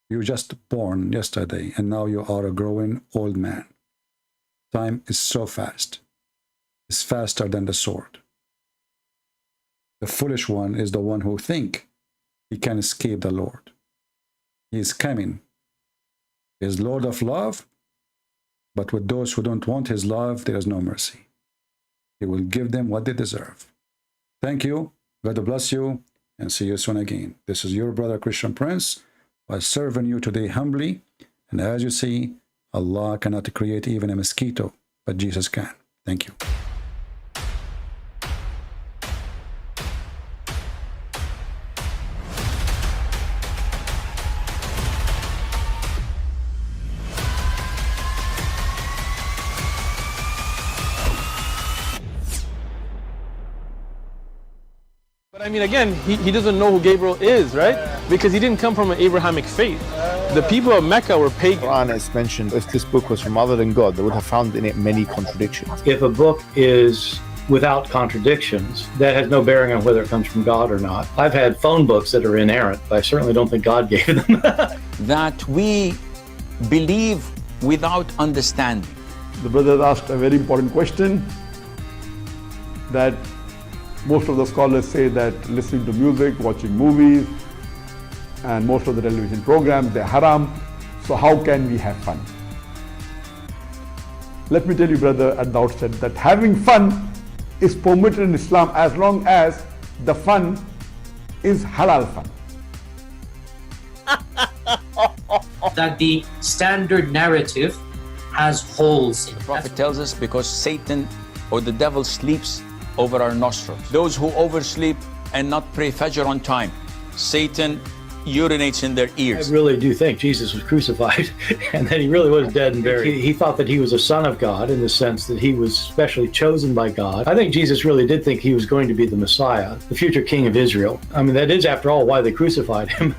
You're just born yesterday, and now you are a growing old man. Time is so fast. It's faster than the sword. The foolish one is the one who thinks he can escape the Lord. He is coming. He is Lord of love, but with those who don't want his love, there is no mercy. He will give them what they deserve. Thank you. God bless you, and see you soon again. This is your brother Christian Prince, while serving you today humbly. And as you see, Allah cannot create even a mosquito, but Jesus can. Thank you. But I mean, again, he doesn't know who Gabriel is, right? Because he didn't come from an Abrahamic faith. The people of Mecca were pagan. Quran is mentioned, if this book was from other than God, they would have found in it many contradictions. If a book is without contradictions, that has no bearing on whether it comes from God or not. I've had phone books that are inerrant, but I certainly don't think God gave them. That we believe without understanding. The brother asked a very important question, that most of the scholars say that listening to music, watching movies, and most of the television programs, they're haram. So how can we have fun? Let me tell you, brother, at the outset, that having fun is permitted in Islam as long as the fun is halal fun. That the standard narrative has holes in it. The Prophet tells us because Satan or the devil sleeps over our nostrils. Those who oversleep and not pray Fajr on time, Satan urinates in their I ears. really do think Jesus was crucified and that he really was dead and buried. He thought that he was a son of God in the sense that he was specially chosen by God. I think Jesus really did think he was going to be the Messiah, the future king of Israel. I mean, that is, after all, why they crucified him,